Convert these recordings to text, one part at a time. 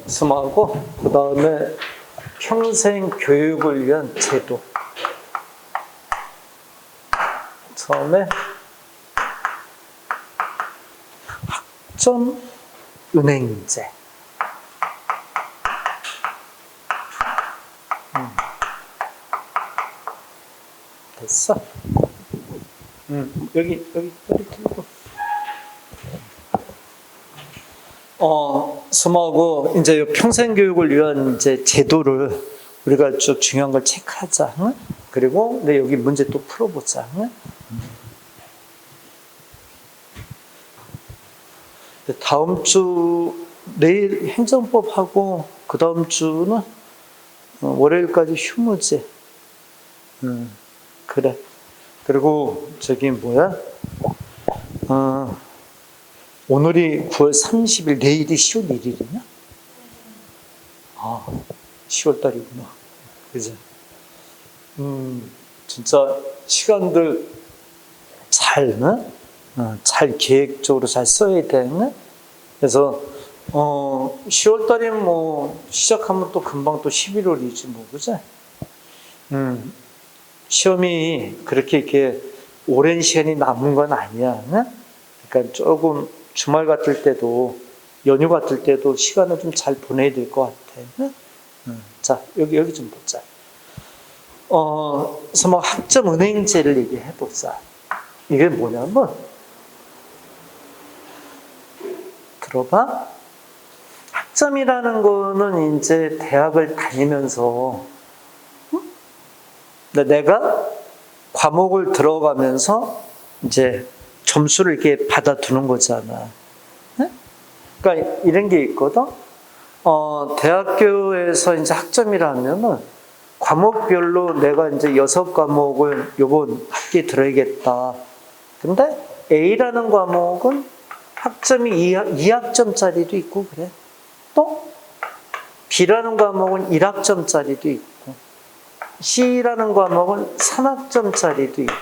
스마하고 그 다음에 평생 교육을 위한 제도. 처음에 학점 은행제. 됐어? 여기 들고. 스마하고 이제 평생 교육을 위한 이제 제도를 우리가 쭉 중요한 걸 체크하자. 응? 그리고 내 여기 문제 또 풀어보자. 응? 다음 주 내일 행정법하고 그 다음 주는 월요일까지 휴무제. 그래. 그리고 저기 뭐야? 오늘이 9월 30일, 내일이 10월 1일이냐? 10월 달이구나. 그지? 진짜 시간들 잘, 잘 계획적으로 잘 써야 되네? 그래서, 10월 달이면 뭐, 시작하면 또 금방 또 11월이지, 뭐, 그지? 시험이 그렇게 이렇게 오랜 시간이 남은 건 아니야. 네? 그러니까 조금 주말 같을 때도, 연휴 같을 때도 시간을 좀 잘 보내야 될 것 같아. 네? 자, 여기 좀 보자. 그래서 뭐 학점 은행제를 얘기해 보자. 이게 뭐냐면, 들어봐. 학점이라는 거는 이제 대학을 다니면서, 내가 과목을 들어가면서 이제 점수를 이렇게 받아두는 거잖아. 네? 그러니까 이런 게 있거든. 대학교에서 이제 학점이라면은 과목별로 내가 이제 6과목을 요번 학기에 들어야겠다. 근데 A라는 과목은 학점이 2학점짜리도 있고 그래. 또 B라는 과목은 1학점짜리도 있고 C라는 과목은 3학점짜리도 있고.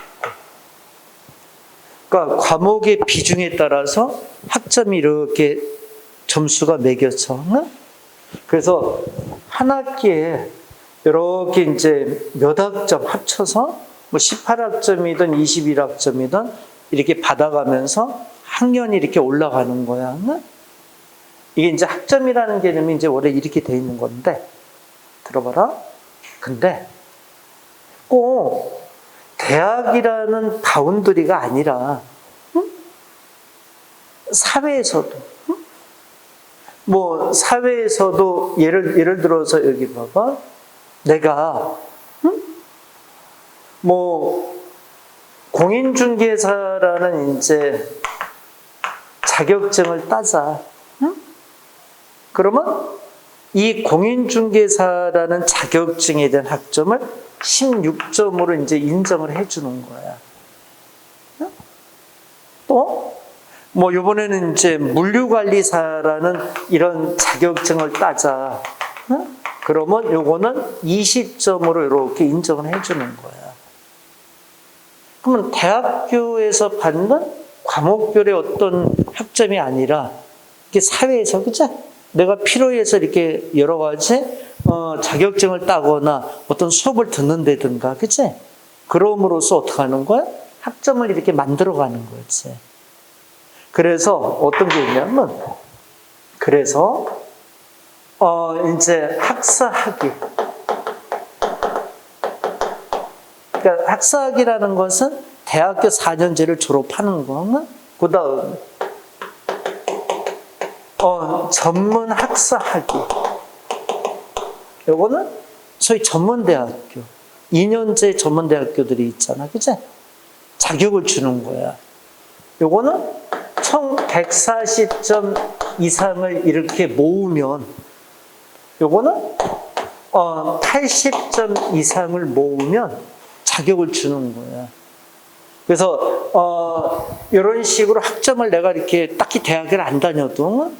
그러니까 과목의 비중에 따라서 학점이 이렇게 점수가 매겨져. 그래서 한 학기에 이렇게 이제 몇 학점 합쳐서 뭐 18학점이든 21학점이든 이렇게 받아가면서 학년이 이렇게 올라가는 거야. 이게 이제 학점이라는 개념이 이제 원래 이렇게 돼 있는 건데, 들어봐라. 근데 꼭 대학이라는 바운더리가 아니라, 사회에서도, 뭐 사회에서도 예를 들어서 여기 봐봐. 내가 뭐 공인중개사라는 이제 자격증을 따자. 그러면 이 공인중개사라는 자격증에 대한 학점을 16점으로 이제 인정을 해주는 거야. 또, 뭐, 이번에는 이제 물류관리사라는 이런 자격증을 따자. 그러면 요거는 20점으로 이렇게 인정을 해주는 거야. 그러면 대학교에서 받는 과목별의 어떤 학점이 아니라, 이게 사회에서, 그죠? 내가 필요해서 이렇게 여러 가지 자격증을 따거나 어떤 수업을 듣는다든가, 그치? 그럼으로써 어떻게 하는 거야? 학점을 이렇게 만들어가는 거지. 그래서 어떤 게 있냐면, 그래서 이제 학사학위. 그러니까 학사학위라는 것은 대학교 4년제를 졸업하는 거. 그 다음 전문 학사학위. 요거는 소위 전문대학교, 2년제 전문대학교들이 있잖아, 그치? 자격을 주는 거야. 요거는 총 140점 이상을 이렇게 모으면, 요거는 80점 이상을 모으면 자격을 주는 거야. 그래서 이런 식으로 학점을 내가 이렇게 딱히 대학을 안 다녀도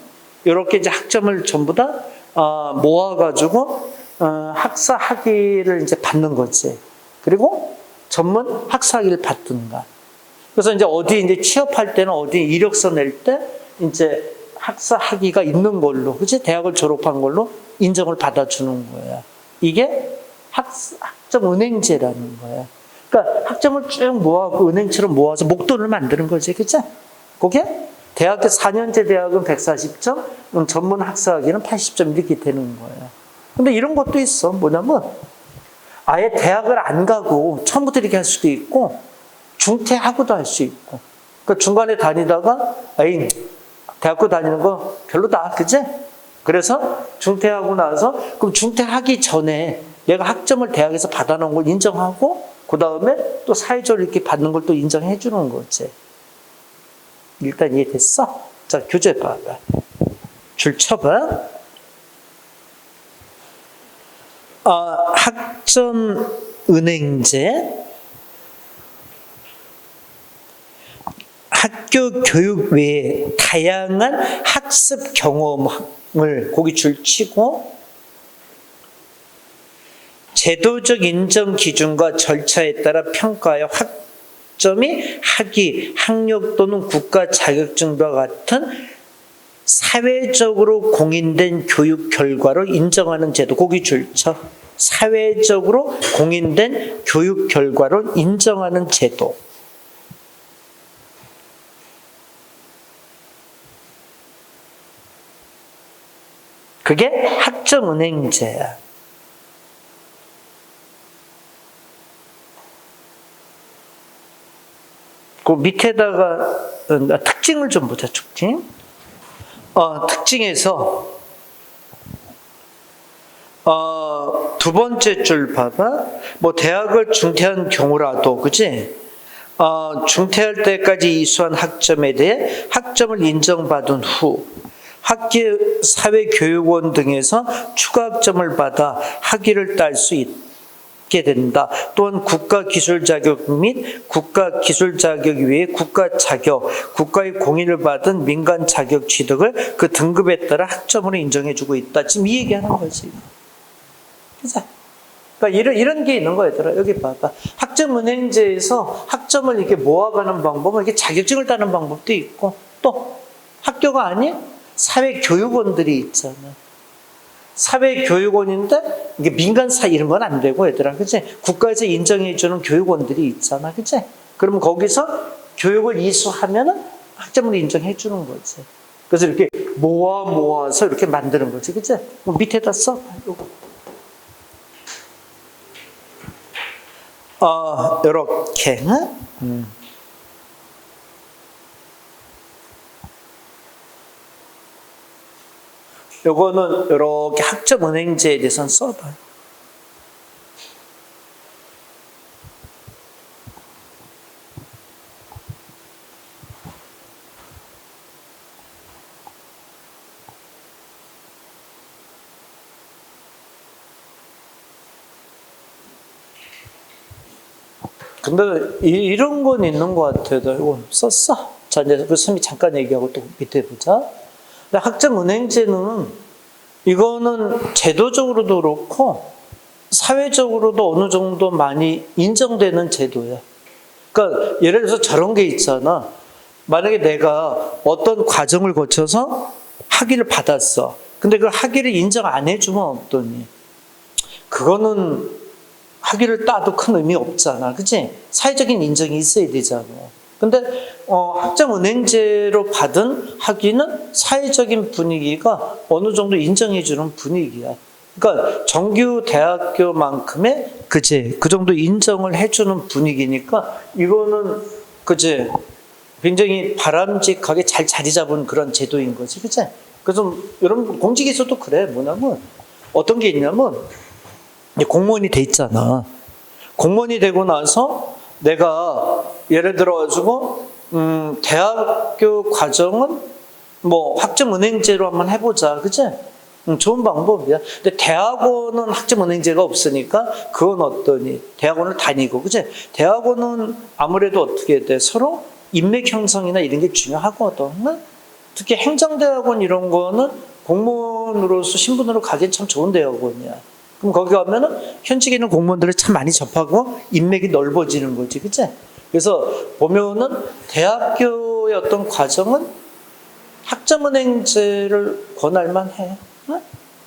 이렇게 이제 학점을 전부 다 모아가지고 학사 학위를 이제 받는 거지. 그리고 전문 학사 학위를 받든가. 그래서 이제 어디 이제 취업할 때는 어디 이력서 낼 때 이제 학사 학위가 있는 걸로, 그치? 대학을 졸업한 걸로 인정을 받아주는 거야. 이게 학점 은행제라는 거야. 그러니까 학점을 쭉 모아서 은행처럼 모아서 목돈을 만드는 거지, 그치? 그게 대학교 4년제 대학은 140점, 전문 학사학위는 80점 이렇게 되는 거야. 근데 이런 것도 있어. 뭐냐면 아예 대학을 안 가고 처음부터 이렇게 할 수도 있고 중퇴하고도 할 수 있고. 그러니까 중간에 다니다가 에이 대학교 다니는 거 별로다, 그치? 그래서 중퇴하고 나서 그럼 중퇴하기 전에 내가 학점을 대학에서 받아놓은 걸 인정하고 그 다음에 또 사회적으로 이렇게 받는 걸 또 인정해 주는 거지. 일단 이해됐어? 자, 교재 봐봐. 줄 쳐봐. 학점 은행제, 학교 교육 외에 다양한 학습 경험을 거기 줄 치고 제도적 인정 기준과 절차에 따라 평가하여 학점이 학위, 학력 또는 국가 자격증과 같은 사회적으로 공인된 교육 결과로 인정하는 제도. 거기 줄 쳐. 사회적으로 공인된 교육 결과로 인정하는 제도. 그게 학점은행제야. 그 밑에다가 특징을 좀 보자. 특징에서 두 번째 줄 봐봐. 뭐 대학을 중퇴한 경우라도, 그치? 중퇴할 때까지 이수한 학점에 대해 학점을 인정받은 후 학교 사회교육원 등에서 추가 학점을 받아 학위를 딸 수 있게 된다. 또한 국가기술 자격 및 국가기술 자격 외에 국가 자격, 국가의 공인을 받은 민간 자격 취득을 그 등급에 따라 학점으로 인정해주고 있다. 지금 이 얘기하는 거지. 그죠? 그러니까 이런 게 있는 거야, 얘들아. 여기 봐봐. 학점은행제에서 학점을 이렇게 모아가는 방법은 이렇게 자격증을 따는 방법도 있고, 또 학교가 아닌 사회교육원들이 있잖아. 사회교육원인데 이게 민간사 이런 건 안 되고, 얘들아, 그치? 국가에서 인정해주는 교육원들이 있잖아, 그치? 그러면 거기서 교육을 이수하면은 학점을 인정해주는 거지. 그래서 이렇게 모아서 이렇게 만드는 거지, 그치? 뭐 밑에다 써. 요렇게. 요거는 이렇게 학점은행제에 대해서는 써봐요. 근데 이런 건 있는 것 같아요. 이거 썼어. 자, 이제 그 선생님이 잠깐 얘기하고 또 밑에 보자. 근데 학점은행제는 이거는 제도적으로도 그렇고 사회적으로도 어느 정도 많이 인정되는 제도야. 그러니까 예를 들어서 저런 게 있잖아. 만약에 내가 어떤 과정을 거쳐서 학위를 받았어. 근데 그 학위를 인정 안 해주면 어떠니? 그거는 학위를 따도 큰 의미 없잖아. 그치? 사회적인 인정이 있어야 되잖아. 근데 학점은행제로 받은 학위는 사회적인 분위기가 어느 정도 인정해주는 분위기야. 그러니까 정규 대학교만큼의 그치? 그 정도 인정을 해주는 분위기니까 이거는 그치? 굉장히 바람직하게 잘 자리 잡은 그런 제도인 거지. 그치? 그래서 여러분 공직에서도 그래. 뭐냐면 어떤 게 있냐면 공무원이 돼 있잖아. 공무원이 되고 나서 내가 예를 들어가지고 대학교 과정은 뭐 학점은행제로 한번 해보자, 그치? 좋은 방법이야. 근데 대학원은 학점은행제가 없으니까 그건 어떠니? 대학원을 다니고, 그치? 대학원은 아무래도 어떻게 돼? 서로 인맥 형성이나 이런 게 중요하거든. 특히 행정대학원 이런 거는 공무원으로서 신분으로 가기엔 참 좋은 대학원이야. 그럼 거기 가면은 현직에 있는 공무원들을 참 많이 접하고 인맥이 넓어지는 거지, 그치? 그래서 보면은 대학교의 어떤 과정은 학점은행제를 권할 만해. 어?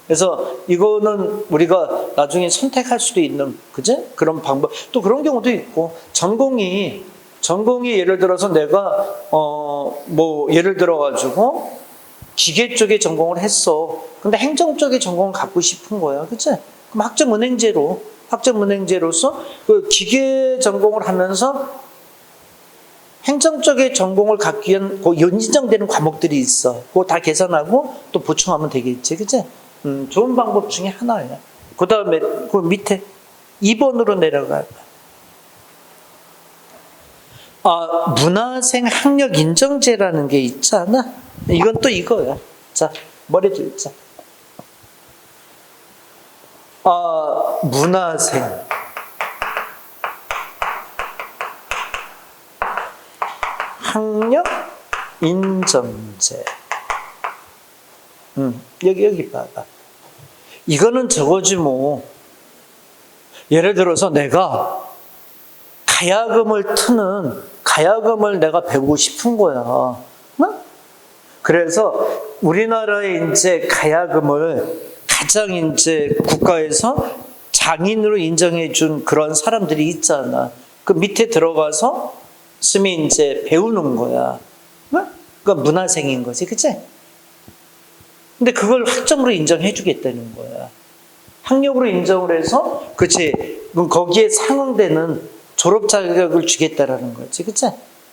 그래서 이거는 우리가 나중에 선택할 수도 있는, 그지? 그런 방법. 또 그런 경우도 있고, 전공이 예를 들어서 내가, 예를 들어가지고, 기계 쪽에 전공을 했어. 근데 행정 쪽에 전공을 갖고 싶은 거야. 그치? 그럼 학점은행제로서 그 기계 전공을 하면서 행정 쪽에 전공을 갖기 위한 그 인정되는 과목들이 있어. 그거 다 계산하고 또 보충하면 되겠지. 그치? 좋은 방법 중에 하나야. 그 다음에 그 밑에 2번으로 내려가. 문화생 학력 인정제라는 게 있잖아. 이건 또 이거야. 자, 머리 들자. 문화생 학력 인정제. 여기 봐봐. 이거는 저거지 뭐. 예를 들어서 내가 가야금을 내가 배우고 싶은 거야. 어? 그래서 우리나라의 이제 가야금을 가장 이제 국가에서 장인으로 인정해 준 그런 사람들이 있잖아. 그 밑에 들어가서 스미 이제 배우는 거야. 그러니까 문화생인 거지, 그치? 근데 그걸 학점으로 인정해 주겠다는 거야. 학력으로 인정을 해서, 그치? 거기에 상응되는 졸업 자격을 주겠다라는 거지, 그치?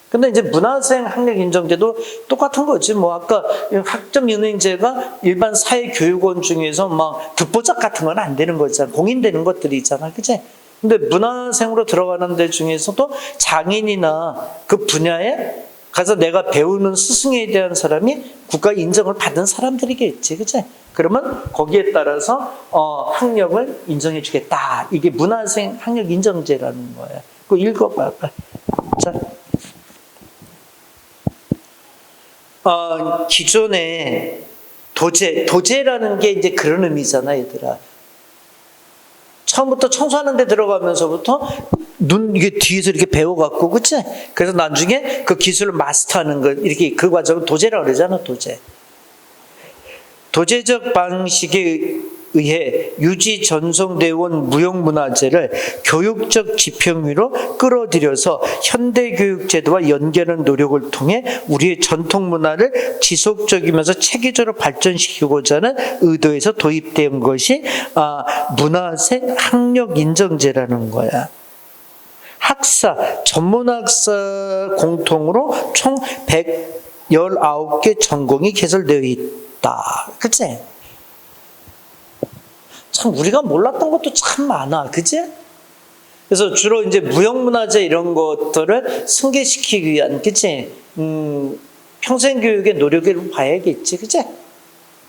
근데 이제 문화생 학력 인정제도 똑같은 거지. 뭐 아까 학점 인정제가 일반 사회교육원 중에서 막 듣보잡 같은 건 안 되는 거잖아. 공인되는 것들이 있잖아, 그치? 근데 문화생으로 들어가는 데 중에서도 장인이나 그 분야에 가서 내가 배우는 스승에 대한 사람이 국가 인정을 받은 사람들이겠지, 그치? 그러면 거기에 따라서 학력을 인정해 주겠다. 이게 문화생 학력 인정제라는 거야. 그거 읽어봐봐. 자, 기존에 도제라는 게 이제 그런 의미잖아, 얘들아. 처음부터 청소하는 데 들어가면서부터 이게 뒤에서 이렇게 배워갖고, 그치? 그래서 나중에 그 기술을 마스터하는 거, 이렇게 그 과정을 도제라고 그러잖아, 도제. 도제적 방식에 의해 유지 전송되어 온 무형문화재를 교육적 지평위로 끌어들여서 현대교육제도와 연계하는 노력을 통해 우리의 전통문화를 지속적이면서 체계적으로 발전시키고자 하는 의도에서 도입된 것이 문화생 학력인정제라는 거야. 학사, 전문학사 공통으로 총 119개 전공이 개설되어 있다. 그치? 참 우리가 몰랐던 것도 참 많아, 그치? 그래서 주로 이제 무형문화재 이런 것들을 승계시키기 위한, 그치? 평생교육의 노력을 봐야겠지, 그치?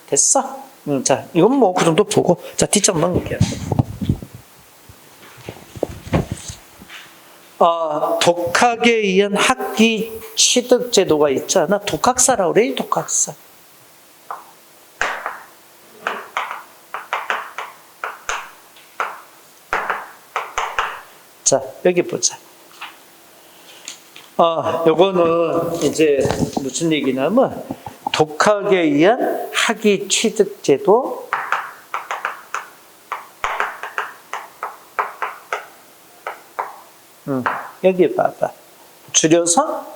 됐어? 자, 이건 뭐 그 정도 보고, 자, 뒷장 넘길게요. 독학에 의한 학기 취득 제도가 있잖아. 독학사라고 그래, 독학사. 자, 여기 보자. 요거는 이제 무슨 얘기냐면, 독학에 의한 학위 취득 제도. 여기 봐봐. 줄여서,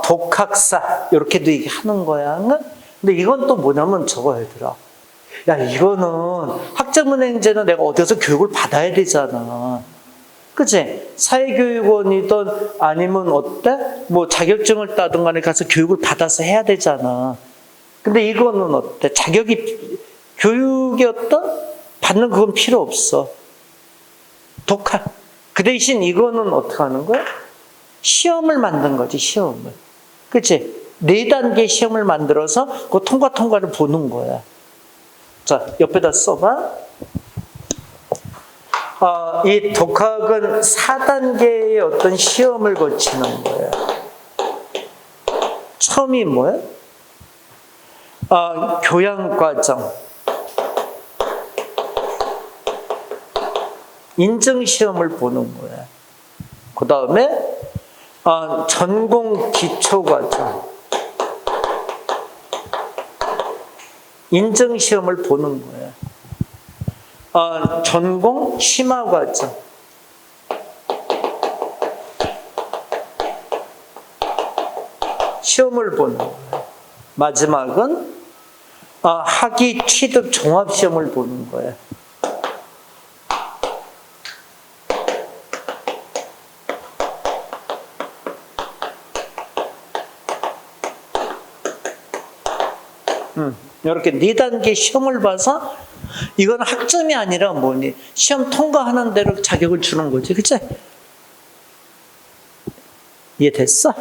독학사. 이렇게도 얘기하는 거야. 근데 이건 또 뭐냐면 저거 얘들아. 야, 이거는 학점은행제는 내가 어디서 교육을 받아야 되잖아. 그치? 사회교육원이든 아니면 어때? 뭐 자격증을 따든 간에 가서 교육을 받아서 해야 되잖아. 근데 이거는 어때? 교육이 받는 그건 필요 없어. 독학. 그 대신 이거는 어떻게 하는 거야? 시험을 만든 거지, 시험을. 그치? 4단계 시험을 만들어서 그 통과를 보는 거야. 자, 옆에다 써봐. 이 독학은 4단계의 어떤 시험을 거치는 거예요. 처음이 뭐예요? 교양과정. 인증시험을 보는 거예요. 그 다음에 전공 기초과정. 인증시험을 보는 거예요. 전공 심화과정. 시험을 보는 거예요. 마지막은 학위 취득 종합시험을 보는 거예요. 이렇게 4단계 시험을 봐서 이건 학점이 아니라 뭐니? 시험 통과하는 대로 자격을 주는 거지, 그치? 이해됐어?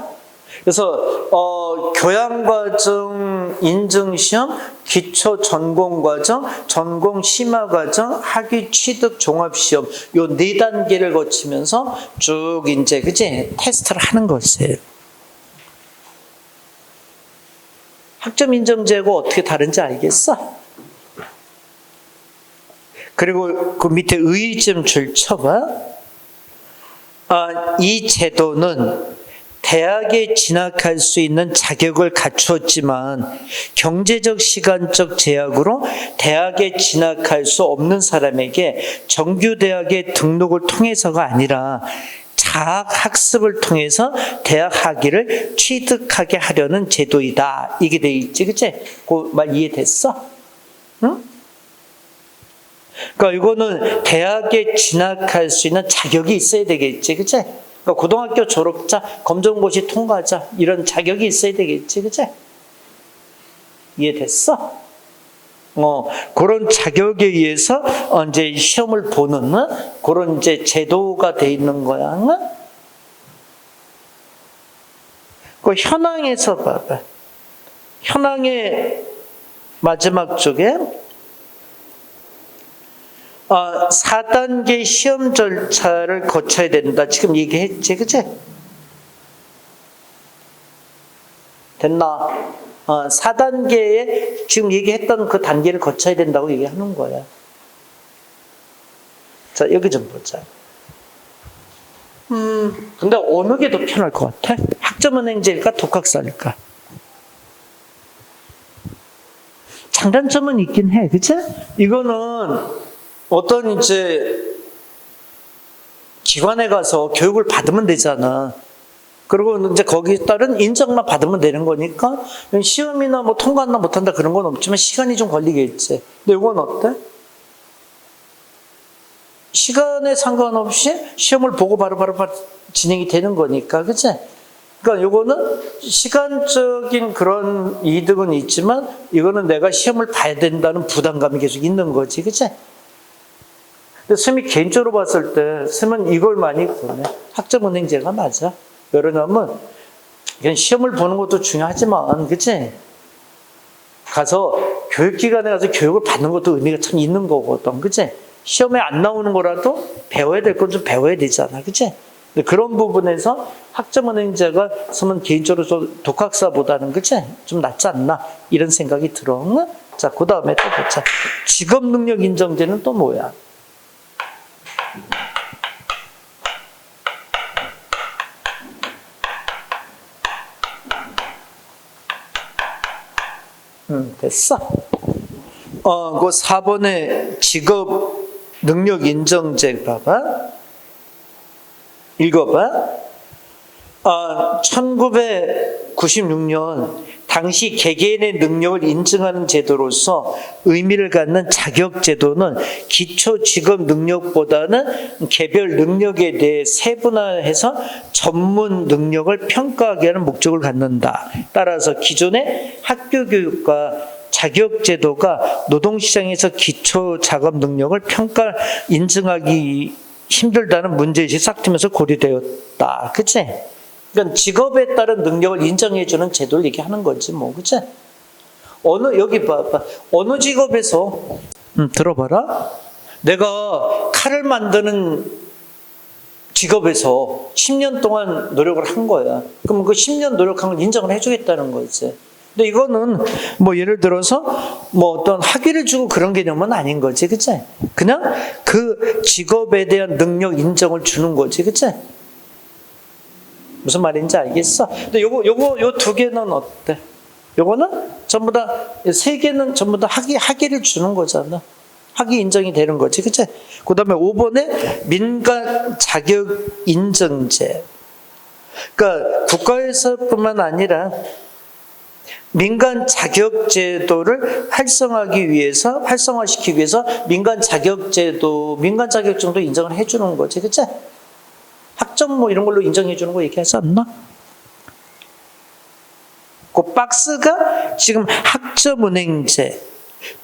그래서 교양과정 인증시험, 기초 전공과정, 전공 심화과정, 학위 취득 종합시험 요 4단계를 거치면서 쭉 이제 그치? 테스트를 하는 것이에요. 학점 인정제고 어떻게 다른지 알겠어? 그리고 그 밑에 의의점 줄 쳐봐. 이 제도는 대학에 진학할 수 있는 자격을 갖추었지만 경제적 시간적 제약으로 대학에 진학할 수 없는 사람에게 정규대학의 등록을 통해서가 아니라 자학학습을 통해서 대학 학위를 취득하게 하려는 제도이다. 이게 돼 있지, 그치? 그 말 이해됐어? 응? 그러니까 이거는 대학에 진학할 수 있는 자격이 있어야 되겠지, 그치? 그러니까 고등학교 졸업자, 검정고시 통과자 이런 자격이 있어야 되겠지, 그치? 이해됐어? 그런 자격에 의해서 이제 시험을 보는 그런 이제 제도가 돼 있는 거야. 그 현황에서 봐봐. 현황의 마지막 쪽에 4단계 시험 절차를 거쳐야 된다. 지금 얘기했지, 그치? 됐나? 4단계에 지금 얘기했던 그 단계를 거쳐야 된다고 얘기하는 거야. 자, 여기 좀 보자. 근데 어느 게 더 편할 것 같아? 학점은행제일까? 독학사일까? 장단점은 있긴 해, 그치? 이거는 어떤 이제 기관에 가서 교육을 받으면 되잖아. 그리고 이제 거기에 따른 인정만 받으면 되는 거니까 시험이나 뭐 통과한다 못한다 그런 건 없지만 시간이 좀 걸리겠지. 근데 이건 어때? 시간에 상관없이 시험을 보고 바로바로 진행이 되는 거니까, 그치? 그러니까 이거는 시간적인 그런 이득은 있지만 이거는 내가 시험을 봐야 된다는 부담감이 계속 있는 거지, 그치? 근데 선생님이 개인적으로 봤을 때 선생님은 이걸 많이 보네. 학점은행제가 맞아. 왜냐하면 시험을 보는 것도 중요하지만, 그치? 가서 교육기관에 가서 교육을 받는 것도 의미가 참 있는 거거든, 그치? 시험에 안 나오는 거라도 배워야 될 건 좀 배워야 되잖아, 그치? 그런 부분에서 학점은행제가 선생님은 개인적으로 좀 독학사보다는, 그치? 좀 낫지 않나? 이런 생각이 들어. 자, 그 다음에 또 보자. 직업능력인정제는 또 뭐야? 됐어. 그 4번에 직업 능력 인정제 봐봐. 읽어봐. 1996년 당시 개개인의 능력을 인증하는 제도로서 의미를 갖는 자격제도는 기초 직업 능력보다는 개별 능력에 대해 세분화해서 전문 능력을 평가하게 하는 목적을 갖는다. 따라서 기존의 학교 교육과 자격제도가 노동시장에서 기초 작업 능력을 인증하기 힘들다는 문제의식이 싹 트면서 고려되었다. 그치? 그러니까 직업에 따른 능력을 인정해주는 제도를 얘기하는 거지, 뭐, 그치? 여기 봐봐. 어느 직업에서, 들어봐라. 내가 칼을 만드는 직업에서 10년 동안 노력을 한 거야. 그럼 그 10년 노력한 걸 인정을 해주겠다는 거지. 근데 이거는 뭐 예를 들어서 뭐 어떤 학위를 주고 그런 개념은 아닌 거지, 그치? 그냥 그 직업에 대한 능력 인정을 주는 거지, 그치? 무슨 말인지 알겠어? 근데 요 2개는 어때? 요거는 전부 다, 세 개는 전부 다 학위를 주는 거잖아. 학위 인정이 되는 거지, 그치? 그 다음에 5번에 민간 자격 인정제. 그러니까 국가에서뿐만 아니라 민간 자격제도를 활성화시키기 위해서 민간 자격증도 인정을 해주는 거지, 그치? 학점 뭐 이런 걸로 인정해주는 거 얘기하지 않나? 그 박스가 지금 학점은행제,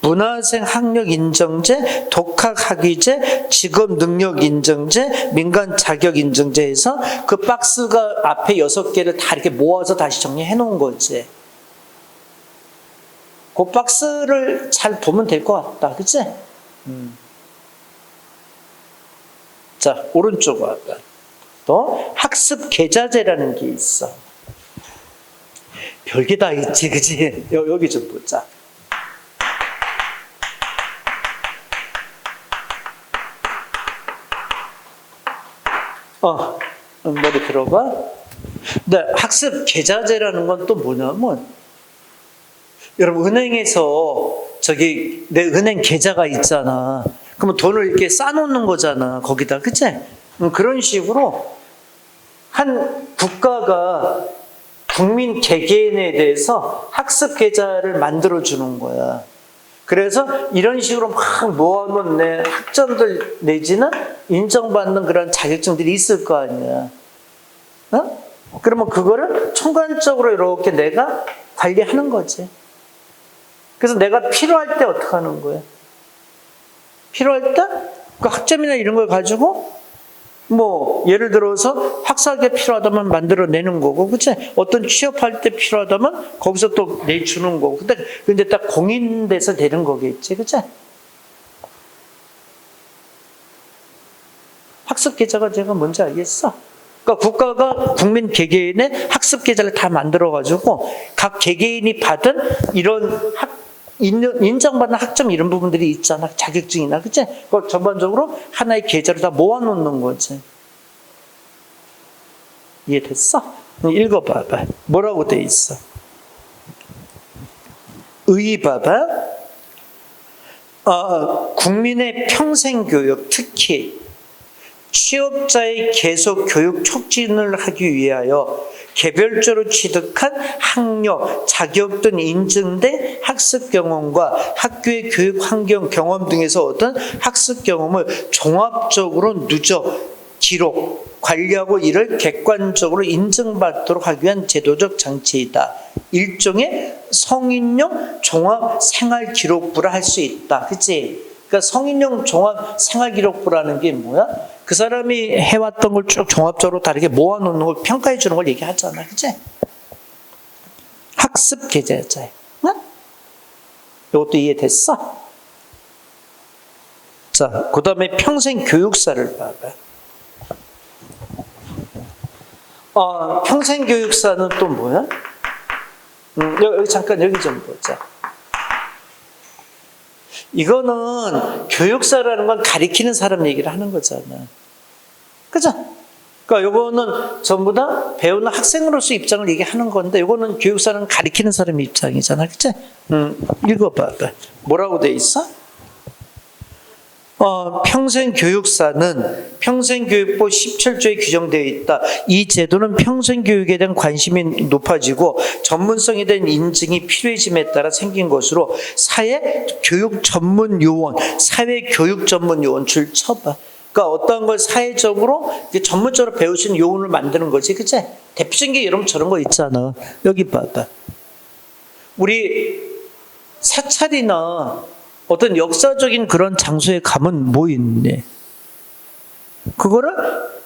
문화생 학력인정제, 독학학위제, 직업능력인정제, 민간자격인정제에서 그 박스가 앞에 6개를 다 이렇게 모아서 다시 정리해 놓은 거지. 그 박스를 잘 보면 될 것 같다. 그치? 자, 오른쪽 와봐. 또 학습계좌제라는 게 있어. 별게 다 있지, 그치? 여기 좀 보자. 머리 들어봐. 근데 학습계좌제라는 건 또 뭐냐면, 여러분, 은행에서 내 은행 계좌가 있잖아. 그러면 돈을 이렇게 쌓아놓는 거잖아, 거기다. 그치? 그런 식으로 한 국가가 국민 개개인에 대해서 학습 계좌를 만들어주는 거야. 그래서 이런 식으로 막 모아놓은 내 학점들 내지는 인정받는 그런 자격증들이 있을 거 아니야. 그러면 그거를 총괄적으로 이렇게 내가 관리하는 거지. 그래서 내가 필요할 때 어떻게 하는 거야? 필요할 때 그 학점이나 이런 걸 가지고 뭐 예를 들어서 학사학위에 필요하다면 만들어내는 거고, 그치? 어떤 취업할 때 필요하다면 거기서 또 내주는 거고. 근데 딱 공인돼서 되는 거겠지, 그치? 학습계좌가 제가 뭔지 알겠어? 그러니까 국가가 국민 개개인의 학습계좌를 다 만들어가지고 각 개개인이 받은 이런 인정받는 학점 이런 부분들이 있잖아. 자격증이나, 그치? 그걸 전반적으로 하나의 계좌로 다 모아놓는 거지. 이해됐어? 읽어봐봐. 뭐라고 돼 있어? 봐봐. 국민의 평생교육, 특히 취업자의 계속 교육 촉진을 하기 위하여 개별적으로 취득한 학력, 자격 등 인증된 학습 경험과 학교의 교육 환경 경험 등에서 얻은 학습 경험을 종합적으로 누적, 기록, 관리하고 이를 객관적으로 인정받도록 하기 위한 제도적 장치이다. 일종의 성인용 종합 생활기록부라 할 수 있다. 그치? 그러니까 성인용 종합 생활기록부라는 게 뭐야? 그 사람이 해왔던 걸 쭉 종합적으로 다르게 모아놓는 걸 평가해 주는 걸 얘기하잖아. 그치? 학습 계좌제. 응? 이것도 이해됐어? 자, 그 다음에 평생 교육사를 봐봐. 평생 교육사는 또 뭐야? 여기 잠깐 여기 좀 보자. 이거는 교육사라는 건 가리키는 사람 얘기를 하는 거잖아. 그죠? 그러니까 요거는 전부 다 배우는 학생으로서 입장을 얘기하는 건데, 요거는 교육사는 가리키는 사람 입장이잖아. 그치? 읽어봐. 뭐라고 돼 있어? 평생교육사는 평생교육부 17조에 규정되어 있다. 이 제도는 평생교육에 대한 관심이 높아지고 전문성에 대한 인증이 필요해짐에 따라 생긴 것으로 사회교육 전문 요원, 사회교육 전문 요원 줄 쳐봐. 그러니까 어떤 걸 사회적으로 전문적으로 배우시는 요원을 만드는 거지, 그치? 대표적인 게 여러분 저런 거 있잖아. 여기 봐봐. 우리 사찰이나 어떤 역사적인 그런 장소에 가면 뭐 있네? 그거를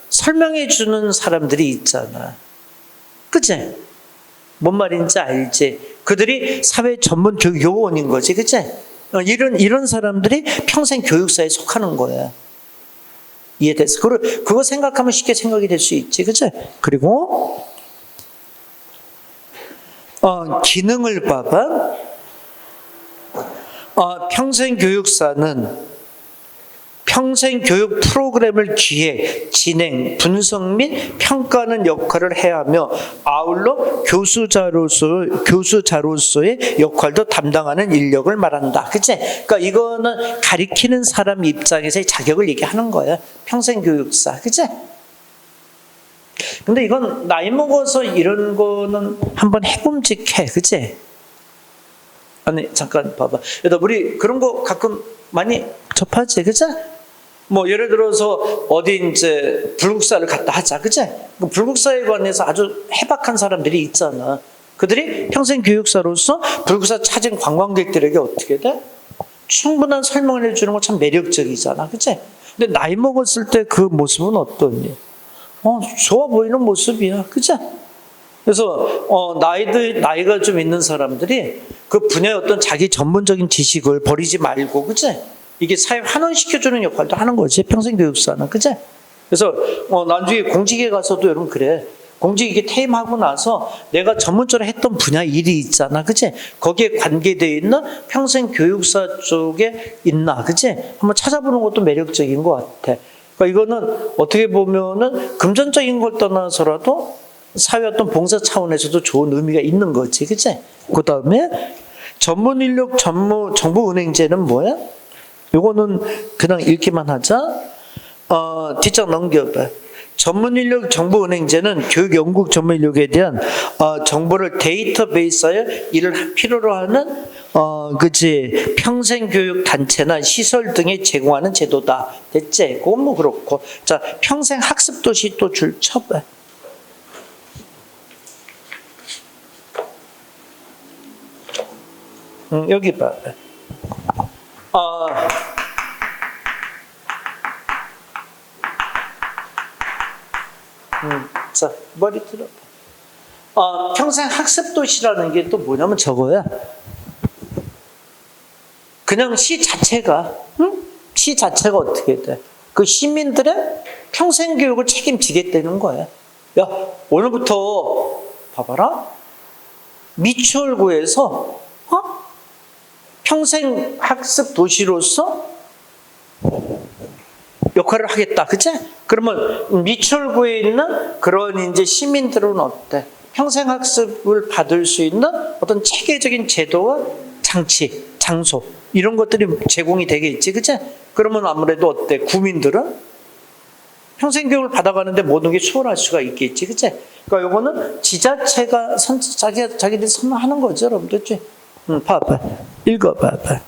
설명해 주는 사람들이 있잖아. 그치? 뭔 말인지 알지? 그들이 사회 전문 교육 요원인 거지, 그치? 이런 사람들이 평생 교육사에 속하는 거야. 이해됐어? 그거 생각하면 쉽게 생각이 될 수 있지, 그치? 그리고 기능을 봐봐. 평생교육사는 평생 교육 프로그램을 기획, 진행, 분석 및 평가하는 역할을 해야 하며 아울러 교수자로서의 역할도 담당하는 인력을 말한다. 그치? 그러니까 이거는 가리키는 사람 입장에서의 자격을 얘기하는 거야. 평생 교육사. 그치? 근데 이건 나이 먹어서 이런 거는 한번 해봄직해. 그치? 아니, 잠깐 봐봐. 우리 그런 거 가끔 많이 접하지. 그치? 뭐 예를 들어서 어디 이제 불국사를 갔다 하자. 그치? 그 불국사에 관해서 아주 해박한 사람들이 있잖아. 그들이 평생 교육사로서 불국사 찾은 관광객들에게 어떻게 돼? 충분한 설명을 해주는 거 참 매력적이잖아. 그치? 근데 나이 먹었을 때 그 모습은 어떠니? 좋아 보이는 모습이야. 그치? 그래서 나이가 좀 있는 사람들이 그 분야의 어떤 자기 전문적인 지식을 버리지 말고, 그치? 이게 사회 환원시켜주는 역할도 하는 거지, 평생 교육사는. 그치? 그래서 나중에 공직에 가서도 여러분 그래. 공직 이게 퇴임하고 나서 내가 전문적으로 했던 분야 일이 있잖아. 그치? 거기에 관계되어 있는 평생 교육사 쪽에 있나. 그치? 한번 찾아보는 것도 매력적인 것 같아. 그러니까 이거는 어떻게 보면은 금전적인 걸 떠나서라도 사회 어떤 봉사 차원에서도 좋은 의미가 있는 거지. 그치? 그 다음에 전문 인력 정보 은행제는 뭐야? 요거는 그냥 읽기만 하자. 뒷장 넘겨봐. 전문 인력 정보 은행제는 교육 연구 전문 인력에 대한 정보를 데이터베이스하여 이를 필요로 하는 그치 평생 교육 단체나 시설 등에 제공하는 제도다. 됐지? 그건 뭐 그렇고. 자, 평생 학습 도시 또 줄 쳐봐. 여기 봐. 자, 머리 들어봐. 평생 학습 도시라는 게 또 뭐냐면 저거야. 그냥 시 자체가, 시 자체가 어떻게 돼? 그 시민들의 평생 교육을 책임지겠다는 거야. 야, 오늘부터 봐봐라. 미추홀구에서 평생 학습 도시로서 역할을 하겠다. 그치? 그러면 미추홀구에 있는 그런 이제 시민들은 어때? 평생 학습을 받을 수 있는 어떤 체계적인 제도와 장치, 장소 이런 것들이 제공이 되겠지. 그치? 그러면 아무래도 어때? 구민들은 평생 교육을 받아가는데 모든 게 수월할 수가 있겠지. 그치? 그러니까 요거는 지자체가 자기들이 선언하는 거죠. 여러분들. 봐봐. 읽어봐봐.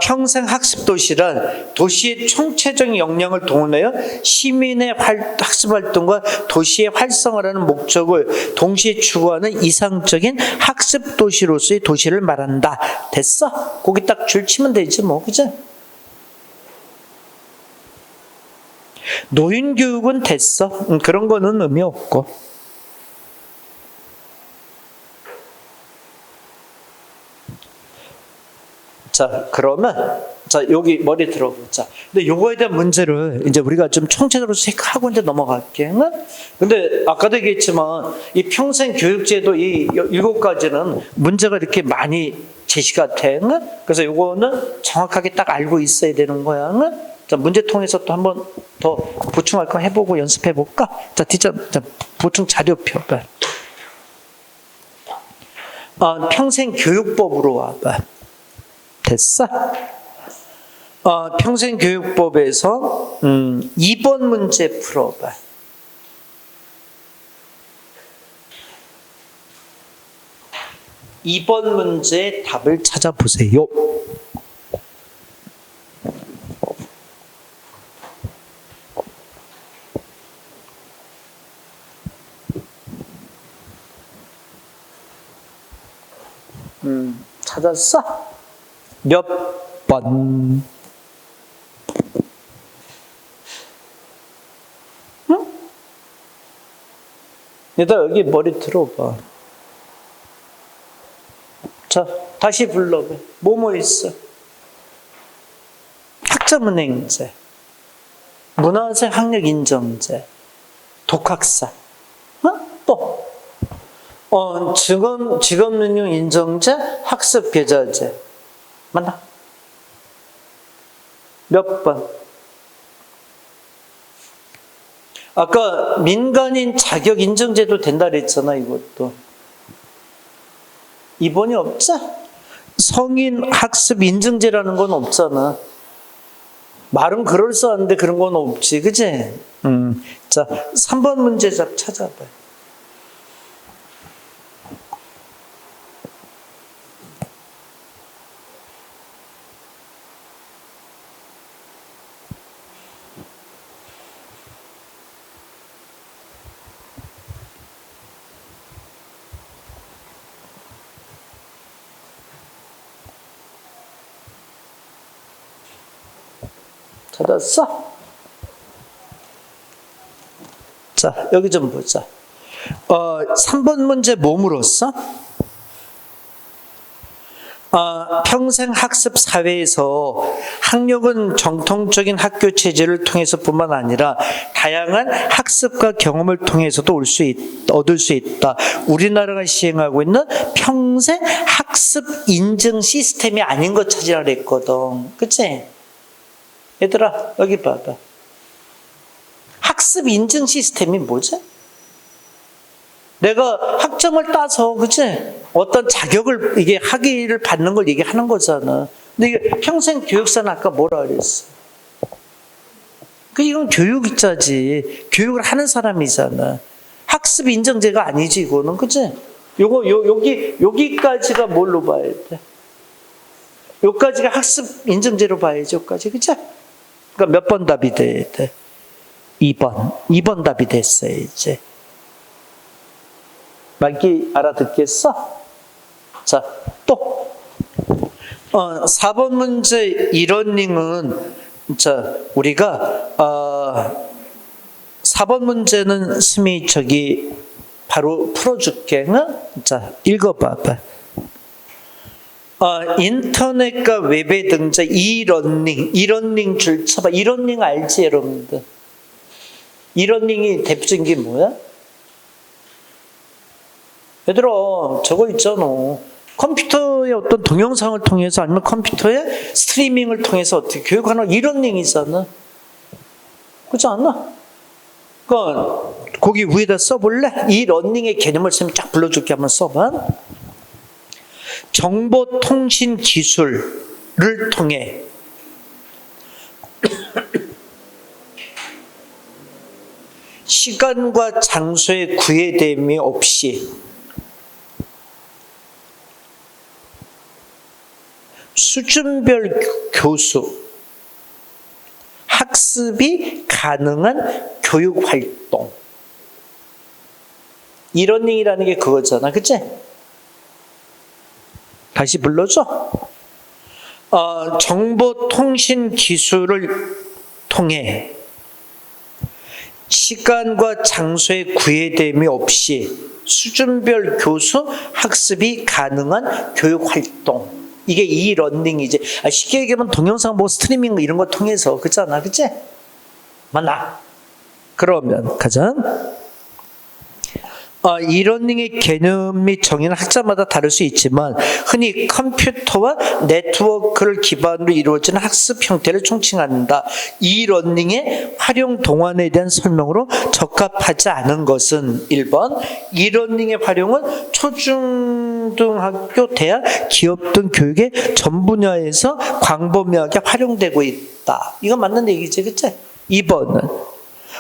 평생 학습 도시란 도시의 총체적인 역량을 동원하여 시민의 학습 활동과 도시의 활성화라는 목적을 동시에 추구하는 이상적인 학습 도시로서의 도시를 말한다. 됐어? 거기 딱 줄 치면 되지 뭐. 그치? 노인 교육은 됐어. 그런 거는 의미 없고. 자, 그러면, 자, 여기 머리 들어보자. 근데 요거에 대한 문제를 이제 우리가 좀 총체적으로 체크하고 이제 넘어갈게. 근데 아까도 얘기했지만, 이 평생 교육제도 이 7가지는 문제가 이렇게 많이 제시가 돼. 그래서 요거는 정확하게 딱 알고 있어야 되는 거야. 자, 문제통에서 또 한번 더 보충할 거 해보고 연습해볼까? 자, 뒷장, 보충 자료 펴봐. 평생 교육법으로 와봐. 됐어? 평생교육법에서 2번 문제 풀어봐. 2번 문제의 답을 찾아보세요. 찾았어? 몇 번? 응? 얘들아 여기 머리 들어봐. 자, 다시 불러봐. 뭐뭐 있어? 학점은행제, 문화재 학력인정제, 독학사, 또 직업능력인정제, 학습계좌제. 맞나? 몇 번? 아까 민간인 자격 인정제도 된다 그랬잖아, 이것도. 2번이 없자? 성인 학습 인증제라는 건 없잖아. 말은 그럴싸한데 그런 건 없지, 그치? 자, 3번 문제 찾아봐. 찾았어? 자, 여기 좀 보자. 3번 문제 뭐 물었어? 평생 학습 사회에서 학력은 정통적인 학교 체제를 통해서뿐만 아니라 다양한 학습과 경험을 통해서도 얻을 수 있다. 우리나라가 시행하고 있는 평생 학습 인증 시스템이 아닌 거 찾으라 그랬거든. 그치? 얘들아, 여기 봐봐. 학습 인증 시스템이 뭐지? 내가 학점을 따서, 그치? 어떤 자격을, 이게 학위를 받는 걸 얘기하는 거잖아. 근데 이게 평생 교육사는 아까 뭐라 그랬어? 이건 교육자지. 교육을 하는 사람이잖아. 학습 인증제가 아니지, 이거는. 그치? 여기까지가 뭘로 봐야 돼? 여기까지가 학습 인증제로 봐야지, 여기까지. 그치? 그러니까 몇 번 답이 돼야 돼? 2번. 2번 답이 됐어요, 이제. 말기 알아듣겠어? 자, 또. 4번 문제 이러닝은, 자, 우리가, 4번 문제는 스미 바로 풀어줄게. 응? 자, 읽어봐봐. 인터넷과 웹에 등장 이러닝 줄 쳐봐. 이러닝 알지, 여러분들? 이러닝이 대표적인 게 뭐야? 얘들아, 저거 있잖아. 컴퓨터의 어떤 동영상을 통해서 아니면 컴퓨터의 스트리밍을 통해서 어떻게 교육하는 이러닝이잖아. 그렇지 않나? 그러니까 거기 위에다 써볼래? 이 러닝의 개념을 쌤이 쫙 불러줄게. 한번 써봐. 정보통신 기술을 통해 시간과 장소의 구애됨이 없이 수준별 교수, 학습이 가능한 교육활동. 이러닝이라는 게 그거잖아. 그치? 다시 불러줘. 정보통신 기술을 통해 시간과 장소의 구애됨이 없이 수준별 교수 학습이 가능한 교육활동. 이게 이러닝이지. 쉽게 얘기하면 동영상 뭐 스트리밍 이런 거 통해서. 그렇잖아. 그치? 맞나? 그러면 가자. 이러닝의 개념 및 정의는 학자마다 다를 수 있지만 흔히 컴퓨터와 네트워크를 기반으로 이루어지는 학습 형태를 총칭한다. 이러닝의 활용 동안에 대한 설명으로 적합하지 않은 것은 1번 이러닝의 활용은 초중등학교, 대학, 기업 등 교육의 전 분야에서 광범위하게 활용되고 있다. 이거 맞는 얘기지, 그치? 2번은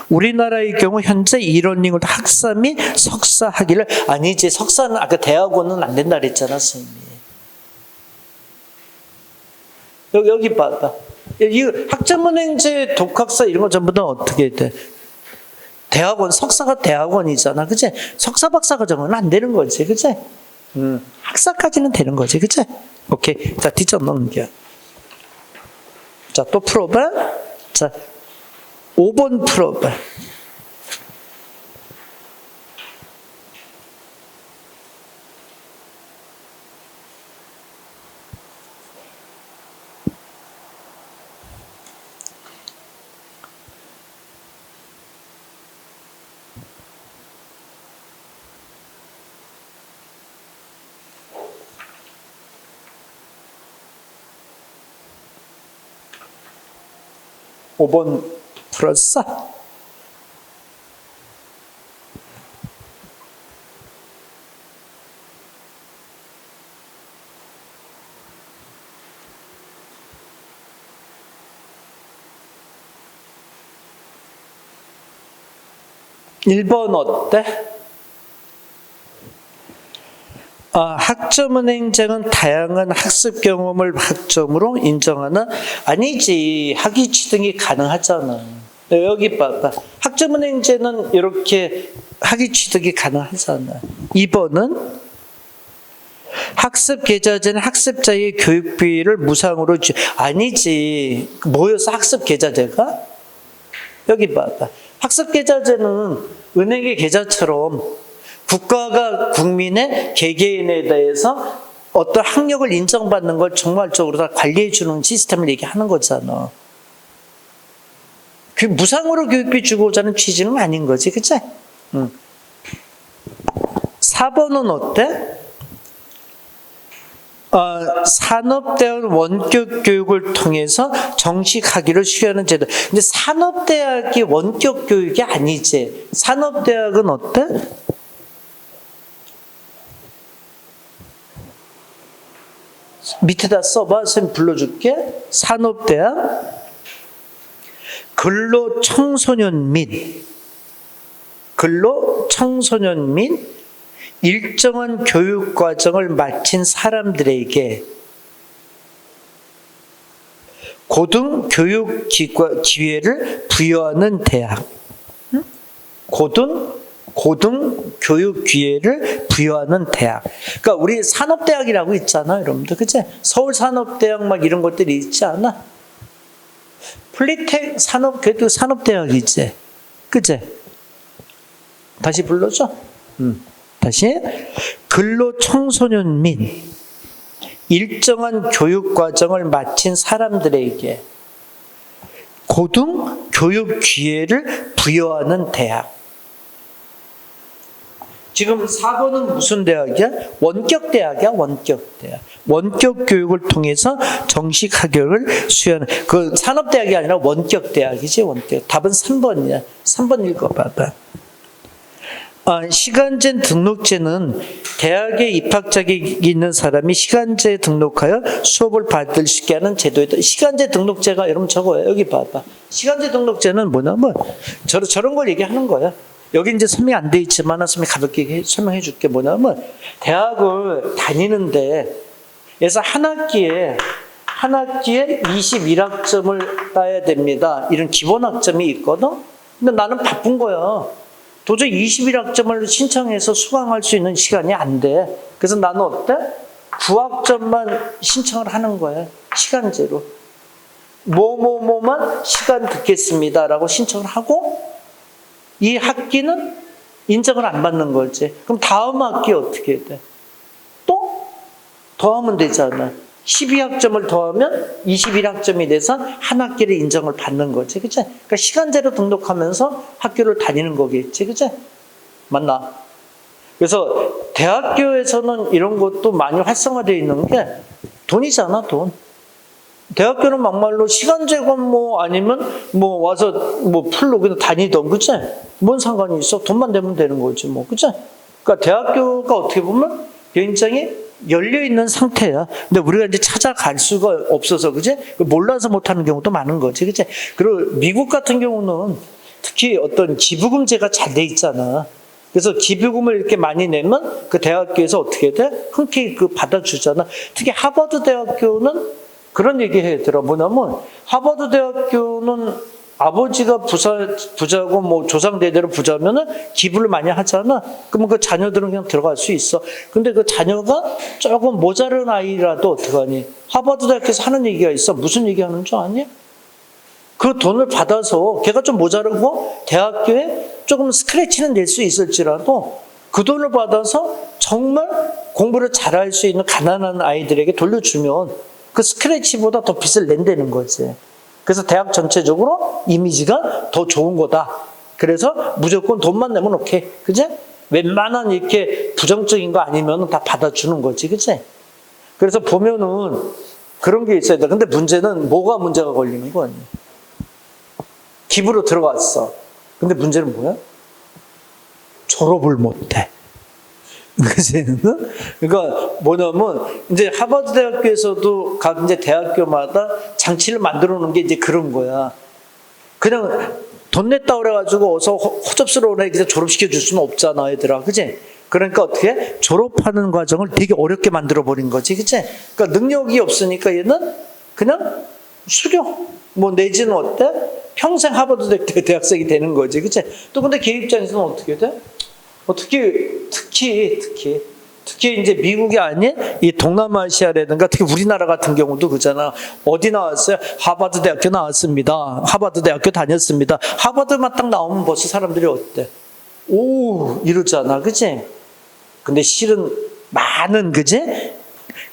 우리나라의 경우 현재 이러닝을 학사 및 석사 학위를 아니지 석사는 아까 대학원은 안 된다 그랬잖아 선생님이. 여기 봐봐. 이 학점은행제 독학사 이런 거 전부 다 어떻게 돼? 대학원 석사가 대학원이잖아, 그치? 석사 박사 과정은 안 되는 거지, 그치? 학사까지는 되는 거지, 그치? 오케이, 자 뒷점 넘겨. 자 또 풀어봐. 자. 5번 풀어봐. 5번 풀었어? 일 번 어때? 학점은행제는 다양한 학습 경험을 학점으로 인정하는 아니지. 학위 취득이 가능하잖아. 여기 봐봐. 학점은행제는 이렇게 학위 취득이 가능하잖아. 2번은 학습 계좌제는 학습자의 교육비를 무상으로 아니지. 뭐였어? 학습 계좌제가? 여기 봐봐. 학습 계좌제는 은행의 계좌처럼 국가가 국민의 개개인에 대해서 어떤 학력을 인정받는 걸 정말적으로 다 관리해 주는 시스템을 얘기하는 거잖아. 그 무상으로 교육비 주고자 하는 취지는 아닌 거지, 그치? 4번은 어때? 산업대학 원격 교육을 통해서 정식 학위를 수여하는 제도. 근데 산업대학이 원격 교육이 아니지. 산업대학은 어때? 밑에다 써봐. 선생님 불러줄게. 산업대학 근로청소년 및 일정한 교육 과정을 마친 사람들에게 고등 교육 기회를 부여하는 대학. 고등 교육 기회를 부여하는 대학. 그러니까 우리 산업대학이라고 있잖아, 여러분들. 그치? 서울산업대학 막 이런 것들이 있지 않아? 플리텍 그래도 산업대학이지. 그치? 다시 불러줘. 다시. 근로청소년 및 일정한 교육 과정을 마친 사람들에게 고등 교육 기회를 부여하는 대학. 지금 4번은 무슨 대학이야? 원격 대학이야, 원격 대학. 원격 교육을 통해서 정식 학력을 수여하는, 그 산업대학이 아니라 원격 대학이지, 원격. 답은 3번이야. 3번 읽어봐봐. 시간제 등록제는 대학에 입학 자격이 있는 사람이 시간제 등록하여 수업을 받을 수 있게 하는 제도이다. 시간제 등록제가 여러분 저거예요. 여기 봐봐. 시간제 등록제는 뭐냐면 저런 걸 얘기하는 거야. 여기 이제 설명 안 돼 있지만 선생님이 가볍게 설명해 줄게. 뭐냐면 대학을 다니는데 그래서 한 학기에 21학점을 따야 됩니다. 이런 기본 학점이 있거든. 근데 나는 바쁜 거야. 도저히 21학점을 신청해서 수강할 수 있는 시간이 안 돼. 그래서 나는 어때? 9학점만 신청을 하는 거야. 시간제로. 뭐만 시간 듣겠습니다라고 신청을 하고 이 학기는 인정을 안 받는 거지. 그럼 다음 학기 어떻게 해야 돼? 또 더하면 되잖아. 12학점을 더하면 21학점이 돼서 한 학기를 인정을 받는 거지. 그치? 그러니까 시간제로 등록하면서 학교를 다니는 거겠지. 그치? 맞나? 그래서 대학교에서는 이런 것도 많이 활성화되어 있는 게 돈이잖아, 돈. 대학교는 막말로 시간제건 아니면 와서 풀로 그냥 다니던, 그치? 뭔 상관이 있어? 돈만 내면 되는 거지, 그치? 그러니까 대학교가 어떻게 보면 굉장히 열려있는 상태야. 근데 우리가 이제 찾아갈 수가 없어서, 그치? 몰라서 못하는 경우도 많은 거지, 그치? 그리고 미국 같은 경우는 특히 어떤 기부금제가 잘 돼 있잖아. 그래서 기부금을 이렇게 많이 내면 그 대학교에서 어떻게 돼? 흔쾌히 받아주잖아. 특히 하버드 대학교는 그런 얘기 해더라. 뭐냐면 하버드 대학교는 아버지가 부자고 조상대대로 부자면은 기부를 많이 하잖아. 그러면 그 자녀들은 그냥 들어갈 수 있어. 근데 그 자녀가 조금 모자른 아이라도 어떡하니? 하버드 대학에서 하는 얘기가 있어. 무슨 얘기 하는 줄 아니? 그 돈을 받아서 걔가 좀 모자르고 대학교에 조금 스크래치는 낼 수 있을지라도 그 돈을 받아서 정말 공부를 잘할 수 있는 가난한 아이들에게 돌려주면 그 스크래치보다 더 빚을 낸다는 거지. 그래서 대학 전체적으로 이미지가 더 좋은 거다. 그래서 무조건 돈만 내면 오케이. 그치? 웬만한 이렇게 부정적인 거 아니면 다 받아주는 거지. 그치? 그래서 보면은 그런 게 있어야 돼. 근데 문제는 뭐가 문제가 걸리는 거 아니야? 기부로 들어갔어. 근데 문제는 뭐야? 졸업을 못해. 그치? 그러니까 뭐냐면 이제 하버드 대학교에서도 각 이제 대학교마다 장치를 만들어 놓은 게 이제 그런 거야. 그냥 돈 냈다 그래가지고 어서 호접스러운 애 그냥 졸업시켜 줄 수는 없잖아, 얘들아. 그치? 그러니까 어떻게? 졸업하는 과정을 되게 어렵게 만들어 버린 거지. 그치? 그러니까 능력이 없으니까 얘는 그냥 수료. 뭐 내지는 어때? 평생 하버드 대학생이 되는 거지. 그치? 또 근데 걔 입장에서는 어떻게 돼? 특히 이제 미국이 아닌 이 동남아시아라든가 특히 우리나라 같은 경우도 그잖아. 어디 나왔어요? 하버드 대학교 나왔습니다. 하버드 대학교 다녔습니다. 하버드만 딱 나오면 벌써 사람들이 어때? 오, 이러잖아. 그치? 근데 실은 많은, 그치?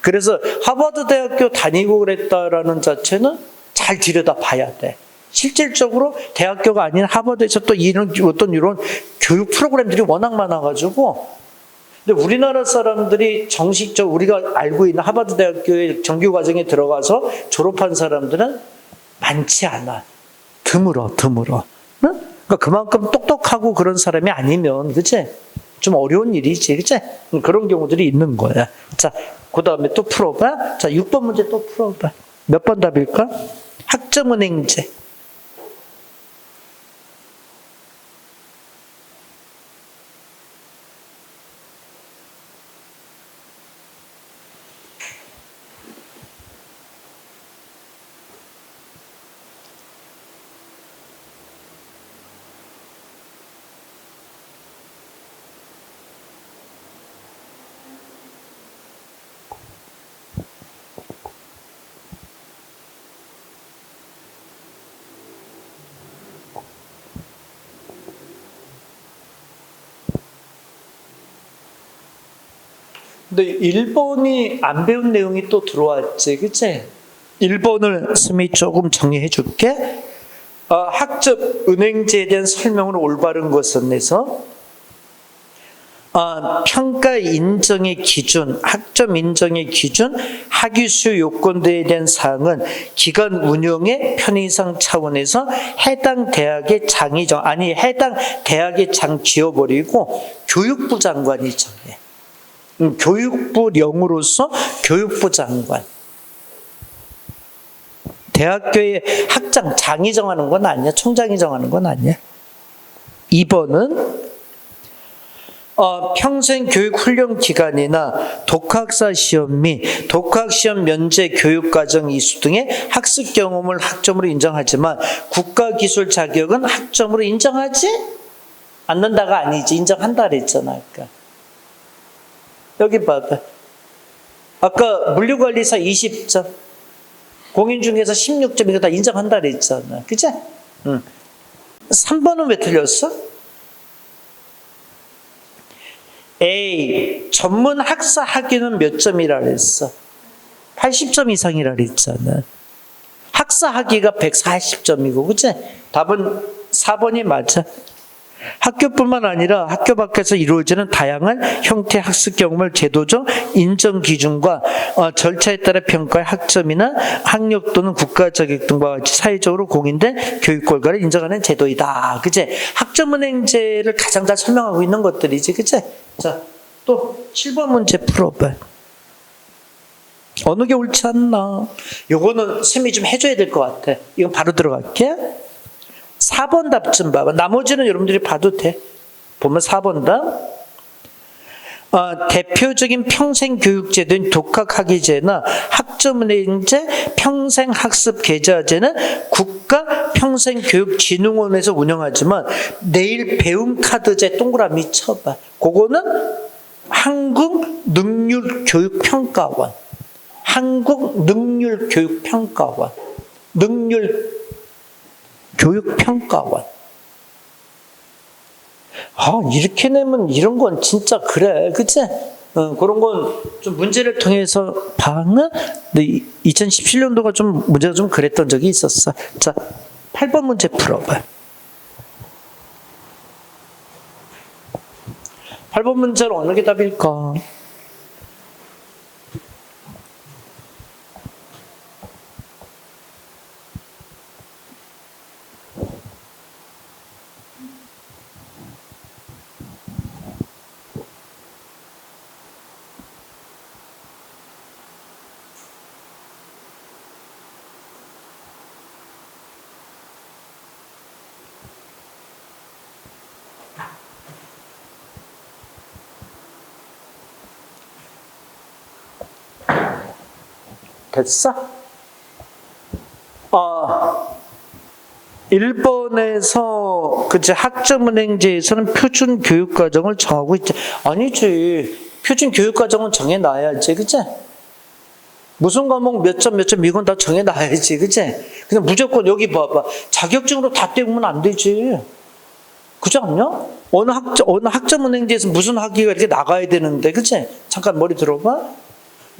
그래서 하버드 대학교 다니고 그랬다라는 자체는 잘 들여다 봐야 돼. 실질적으로 대학교가 아닌 하버드에서 또 이런 교육 프로그램들이 워낙 많아가지고, 근데 우리나라 사람들이 정식적으로 우리가 알고 있는 하버드 대학교의 정규 과정에 들어가서 졸업한 사람들은 많지 않아. 드물어. 응? 그러니까 그만큼 똑똑하고 그런 사람이 아니면, 그치? 좀 어려운 일이지, 그치? 그런 경우들이 있는 거야. 자, 그 다음에 또 풀어봐. 자, 6번 문제 또 풀어봐. 몇 번 답일까? 학점은행제. 근데 1번이 안 배운 내용이 또 들어왔지, 그치? 1번을 스미 조금 정리해 줄게. 학점 은행제에 대한 설명으로 올바른 것은 내서 평가 인정의 기준, 학점 인정의 기준, 학위수 요건들에 대한 사항은 기관 운영의 편의상 차원에서 해당 대학의 해당 대학의 장 지어버리고 교육부 장관이 정해. 교육부령으로서 교육부 장관. 대학교의 학장, 장이 정하는 건 아니야. 총장이 정하는 건 아니야. 2번은 평생교육훈련기관이나 독학사 시험 및 독학시험 면제 교육과정 이수 등의 학습 경험을 학점으로 인정하지만 국가기술 자격은 학점으로 인정하지 않는다가 아니지. 인정한다 그랬잖아. 아까. 여기 봐봐. 아까 물류관리사 20점, 공인중개사 16점 이거 다 인정한다 그랬잖아. 그치? 응. 3번은 왜 틀렸어? A. 전문 학사 학위는 몇 점이라 그랬어? 80점 이상이라 그랬잖아. 학사 학위가 140점이고, 그치? 답은 4번이 맞아. 학교뿐만 아니라 학교 밖에서 이루어지는 다양한 형태 학습 경험을 제도적 인정 기준과 절차에 따라 평가할 학점이나 학력 또는 국가 자격 등과 같이 사회적으로 공인된 교육 결과를 인정하는 제도이다. 그치? 학점은행제를 가장 잘 설명하고 있는 것들이지. 그치? 자, 또 7번 문제 풀어봐. 어느 게 옳지 않나? 요거는 쌤이 좀 해줘야 될 것 같아. 이건 바로 들어갈게. 4번 답 좀 봐봐. 나머지는 여러분들이 봐도 돼. 보면 4번 답. 대표적인 평생교육제도인 독학학위제나 학점은행제, 평생학습계좌제는 국가평생교육진흥원에서 운영하지만 내일 배움카드제 동그라미 쳐봐. 그거는 한국능률교육평가원. 한국능률교육평가원. 능률교육평가원. 이렇게 내면 이런 건 진짜 그래. 그치? 그런 건 좀 문제를 통해서 봐는 2017년도가 좀 문제가 좀 그랬던 적이 있었어. 자, 8번 문제 풀어봐. 8번 문제는 어느 게 답일까? 됐어? 1번에서 그치 학점은행제에서는 표준 교육과정을 정하고 있지. 아니지. 표준 교육과정은 정해놔야지, 그치? 무슨 과목 몇 점 이건 다 정해놔야지, 그치? 그냥 무조건 여기 봐봐. 자격증으로 다 떼우면 안 되지. 그렇지 않냐? 어느 학점은행제에서 무슨 학위가 이렇게 나가야 되는데, 그치? 잠깐 머리 들어봐.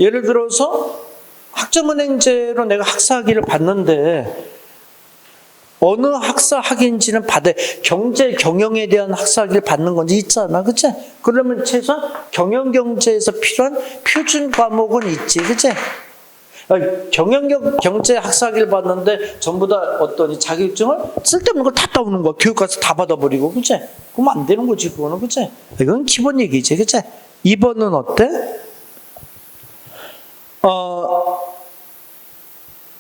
예를 들어서 학점은행제로 내가 학사학위를 받는데 어느 학사학위인지는 받아. 경제, 경영에 대한 학사학위를 받는 건지 있잖아, 그치? 그러면 최소한 경영경제에서 필요한 표준 과목은 있지, 그치? 경제 학사학위를 받는데 전부 다 어떤 자격증을 쓸데없는 걸 다 따오는 거야. 교육가서 다 받아버리고, 그치? 그러면 안 되는 거지, 그거는, 그치? 이건 기본 얘기지, 그치? 2번은 어때?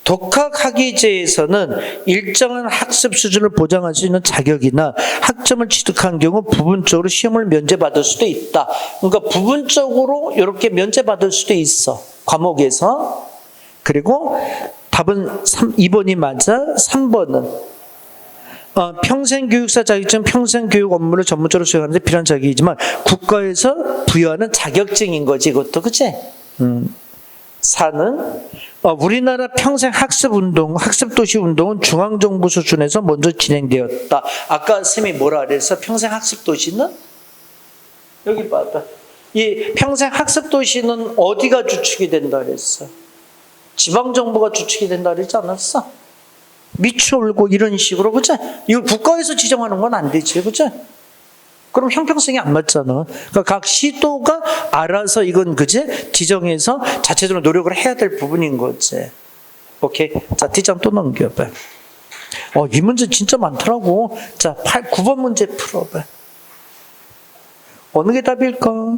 독학학위제에서는 일정한 학습 수준을 보장할 수 있는 자격이나 학점을 취득한 경우 부분적으로 시험을 면제받을 수도 있다. 그러니까 부분적으로 이렇게 면제받을 수도 있어. 과목에서. 그리고 답은 2번이 맞아. 3번은 평생교육사 자격증 평생교육 업무를 전문적으로 수행하는 데 필요한 자격이지만 국가에서 부여하는 자격증인 거지, 이것도. 그치? 4는 우리나라 평생 학습운동, 학습도시 운동은 중앙정부 수준에서 먼저 진행되었다. 아까 쌤이 뭐라 그랬어? 평생 학습도시는? 여기 봐봐. 이 평생 학습도시는 어디가 주축이 된다 그랬어? 지방정부가 주축이 된다 그랬지 않았어? 미추홀고 이런 식으로, 그치? 이거 국가에서 지정하는 건 안 되지, 그치? 그럼 형평성이 안 맞잖아. 그러니까 각 시도가 알아서 이건 그지? 지정해서 자체적으로 노력을 해야 될 부분인 거지. 오케이. 자, D장 또 넘겨봐. 이 문제 진짜 많더라고. 자, 9번 문제 풀어봐. 어느 게 답일까?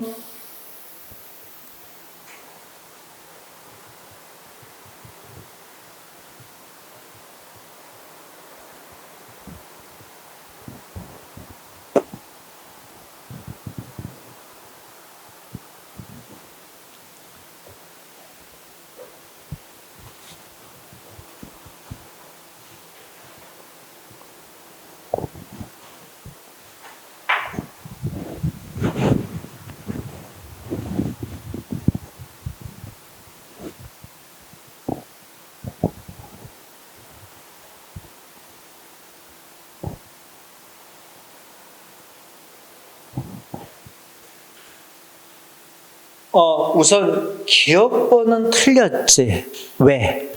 우선 기억번은 틀렸지. 왜?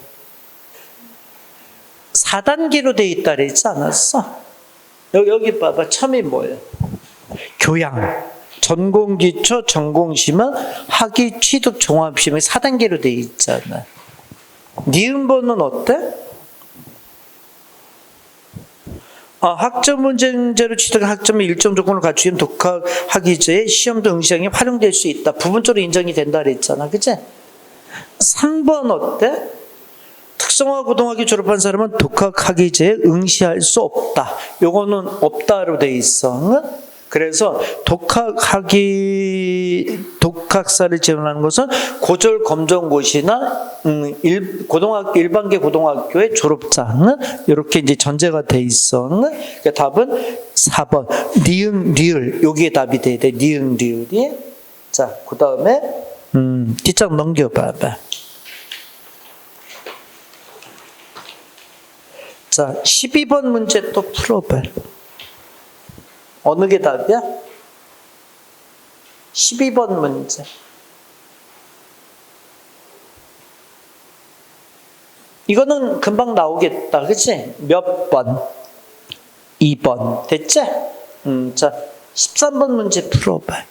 4단계로 돼 있다 그랬지 않았어? 여기 봐봐. 처음이 뭐예요? 교양, 전공기초, 전공시험, 학위, 취득, 종합시험이 4단계로 돼 있잖아. 니은번은 어때? 학점문제로 취득한 학점의 일정 조건을 갖추면 독학학위제의 시험도 응시장에 활용될 수 있다. 부분적으로 인정이 된다 그랬잖아. 그치? 3번 어때? 특성화 고등학교 졸업한 사람은 독학학위제에 응시할 수 없다. 요거는 없다로 돼 있어. 그래서 독학사를 지원하는 것은 고졸 검정고시나 일반계 고등학교의 졸업장 이렇게 이제 전제가 돼 있어. 그러니까 답은 4번 니은 리을 여기에 답이 돼야 돼. 니은 리을이. 자, 그 다음에 뒷장 넘겨봐봐. 자, 12번 문제 또 풀어봐. 어느 게 답이야? 12번 문제. 이거는 금방 나오겠다. 그치? 몇 번? 2번. 됐지? 자, 13번 문제 풀어봐.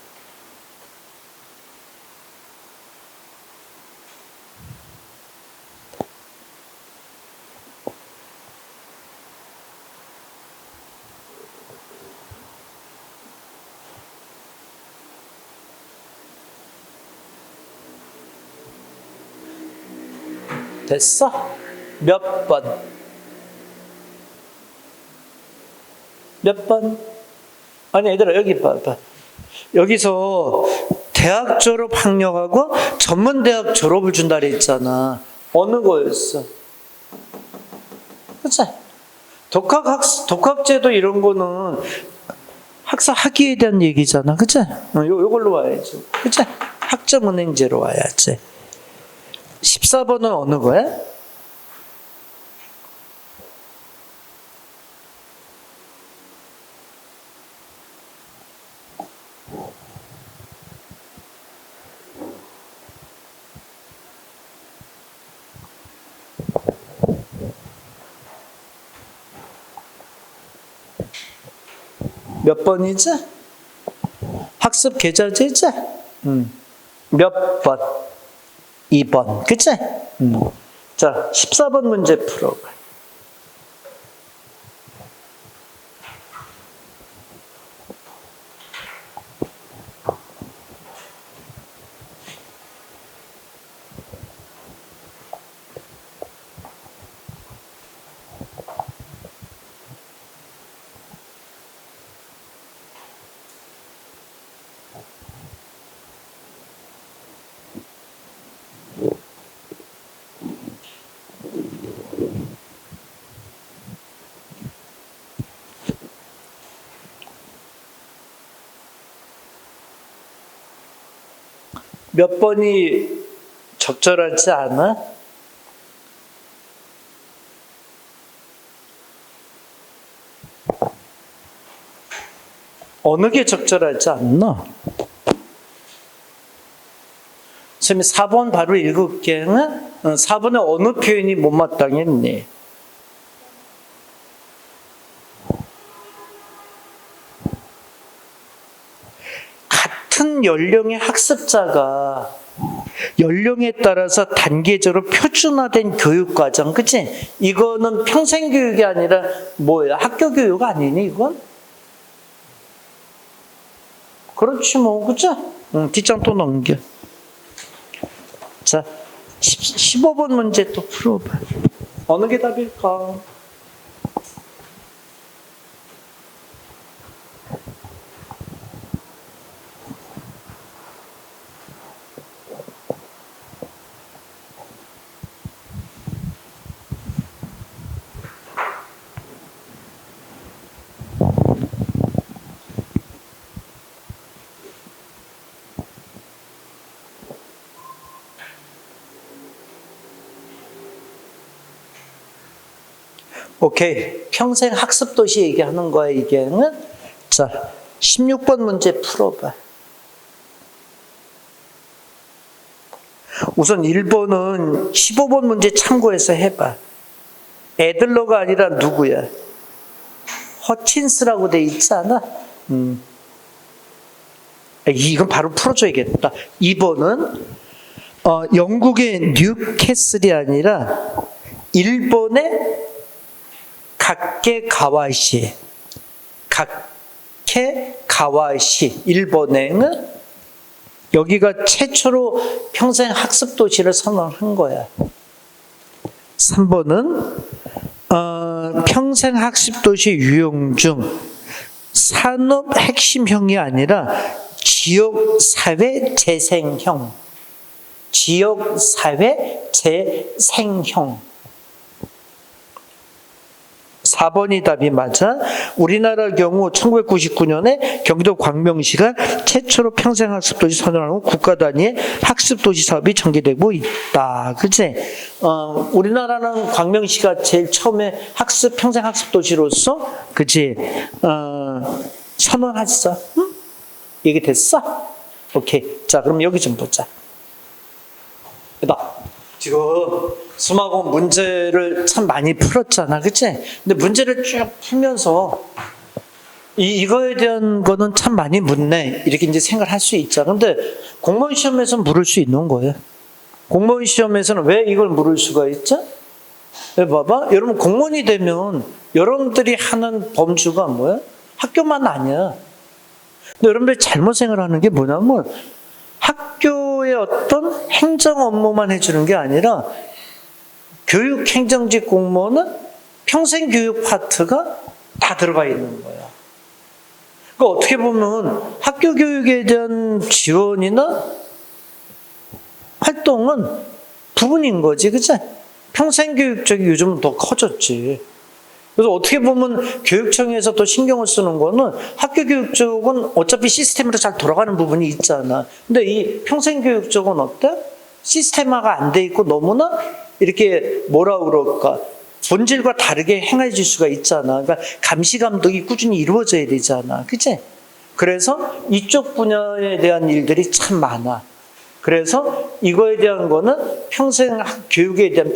됐어? 몇 번? 몇 번? 아니 얘들아 여기 봐봐. 여기서 대학 졸업 학력하고 전문대학 졸업을 준다 그랬잖아. 어느 거였어? 그치? 독학제도 이런 거는 학사 학위에 대한 얘기잖아. 그치? 요걸로 와야지. 그치? 학점은행제로 와야지. 14번은 어느 거야? 몇 번이지? 학습 계좌제지? 몇 번? 2번. 그치? 자, 14번 문제 풀어봐. 몇 번이 적절하지 않아? 어느 게 적절하지 않나? 선생님이 4번 바로 읽을게는 4번에 어느 표현이 못마땅했니? 같은 연령의 학습자가 연령에 따라서 단계적으로 표준화된 교육과정, 그치? 이거는 평생교육이 아니라 뭐야? 학교교육 아니니, 이건? 그렇지, 뭐, 그치? 뒷장 또 넘겨. 자, 15번 문제 또 풀어봐. 어느 게 답일까? 오케이. 평생 학습 도시 얘기하는 거야, 이게는. 자, 16번 문제 풀어봐. 우선 1번은 15번 문제 참고해서 해봐. 애들러가 아니라 누구야? 허친스라고 돼 있지 않아? 이건 바로 풀어줘야겠다. 2번은 영국의 뉴캐슬이 아니라 일본의 각계가와시, 일본행은 여기가 최초로 평생 학습 도시를 선언한 거야. 3번은 평생 학습 도시 유형 중 산업 핵심형이 아니라 지역 사회 재생형, 지역 사회 재생형. 4번이 답이 맞아. 우리나라 경우 1999년에 경기도 광명시가 최초로 평생학습도시 선언하고 국가 단위의 학습도시 사업이 전개되고 있다. 그치? 우리나라는 광명시가 제일 처음에 평생학습도시로서, 그치? 선언했어. 응? 얘기됐어? 오케이. 자, 그럼 여기 좀 보자. 지금 수학원 문제를 참 많이 풀었잖아, 그치? 근데 문제를 쭉 풀면서 이거에 대한 거는 참 많이 묻네, 이렇게 이제 생각을 할 수 있잖아. 근데 공무원 시험에서는 물을 수 있는 거예요. 공무원 시험에서는 왜 이걸 물을 수가 있죠? 봐봐, 여러분 공무원이 되면 여러분들이 하는 범주가 뭐야? 학교만 아니야. 근데 여러분들이 잘못 생각하는 게 뭐냐면 학교의 어떤 행정 업무만 해주는 게 아니라 교육행정직 공무원은 평생교육 파트가 다 들어가 있는 거야. 그러니까 어떻게 보면 학교 교육에 대한 지원이나 활동은 부분인 거지, 그치? 평생교육 쪽이 요즘은 더 커졌지. 그래서 어떻게 보면 교육청에서 더 신경을 쓰는 거는 학교 교육 쪽은 어차피 시스템으로 잘 돌아가는 부분이 있잖아. 근데 이 평생교육 쪽은 어때? 시스템화가 안 돼 있고 너무나 이렇게 뭐라 그럴까? 본질과 다르게 행해질 수가 있잖아. 그러니까 감시 감독이 꾸준히 이루어져야 되잖아. 그치? 그래서 이쪽 분야에 대한 일들이 참 많아. 그래서 이거에 대한 거는 평생 교육에 대한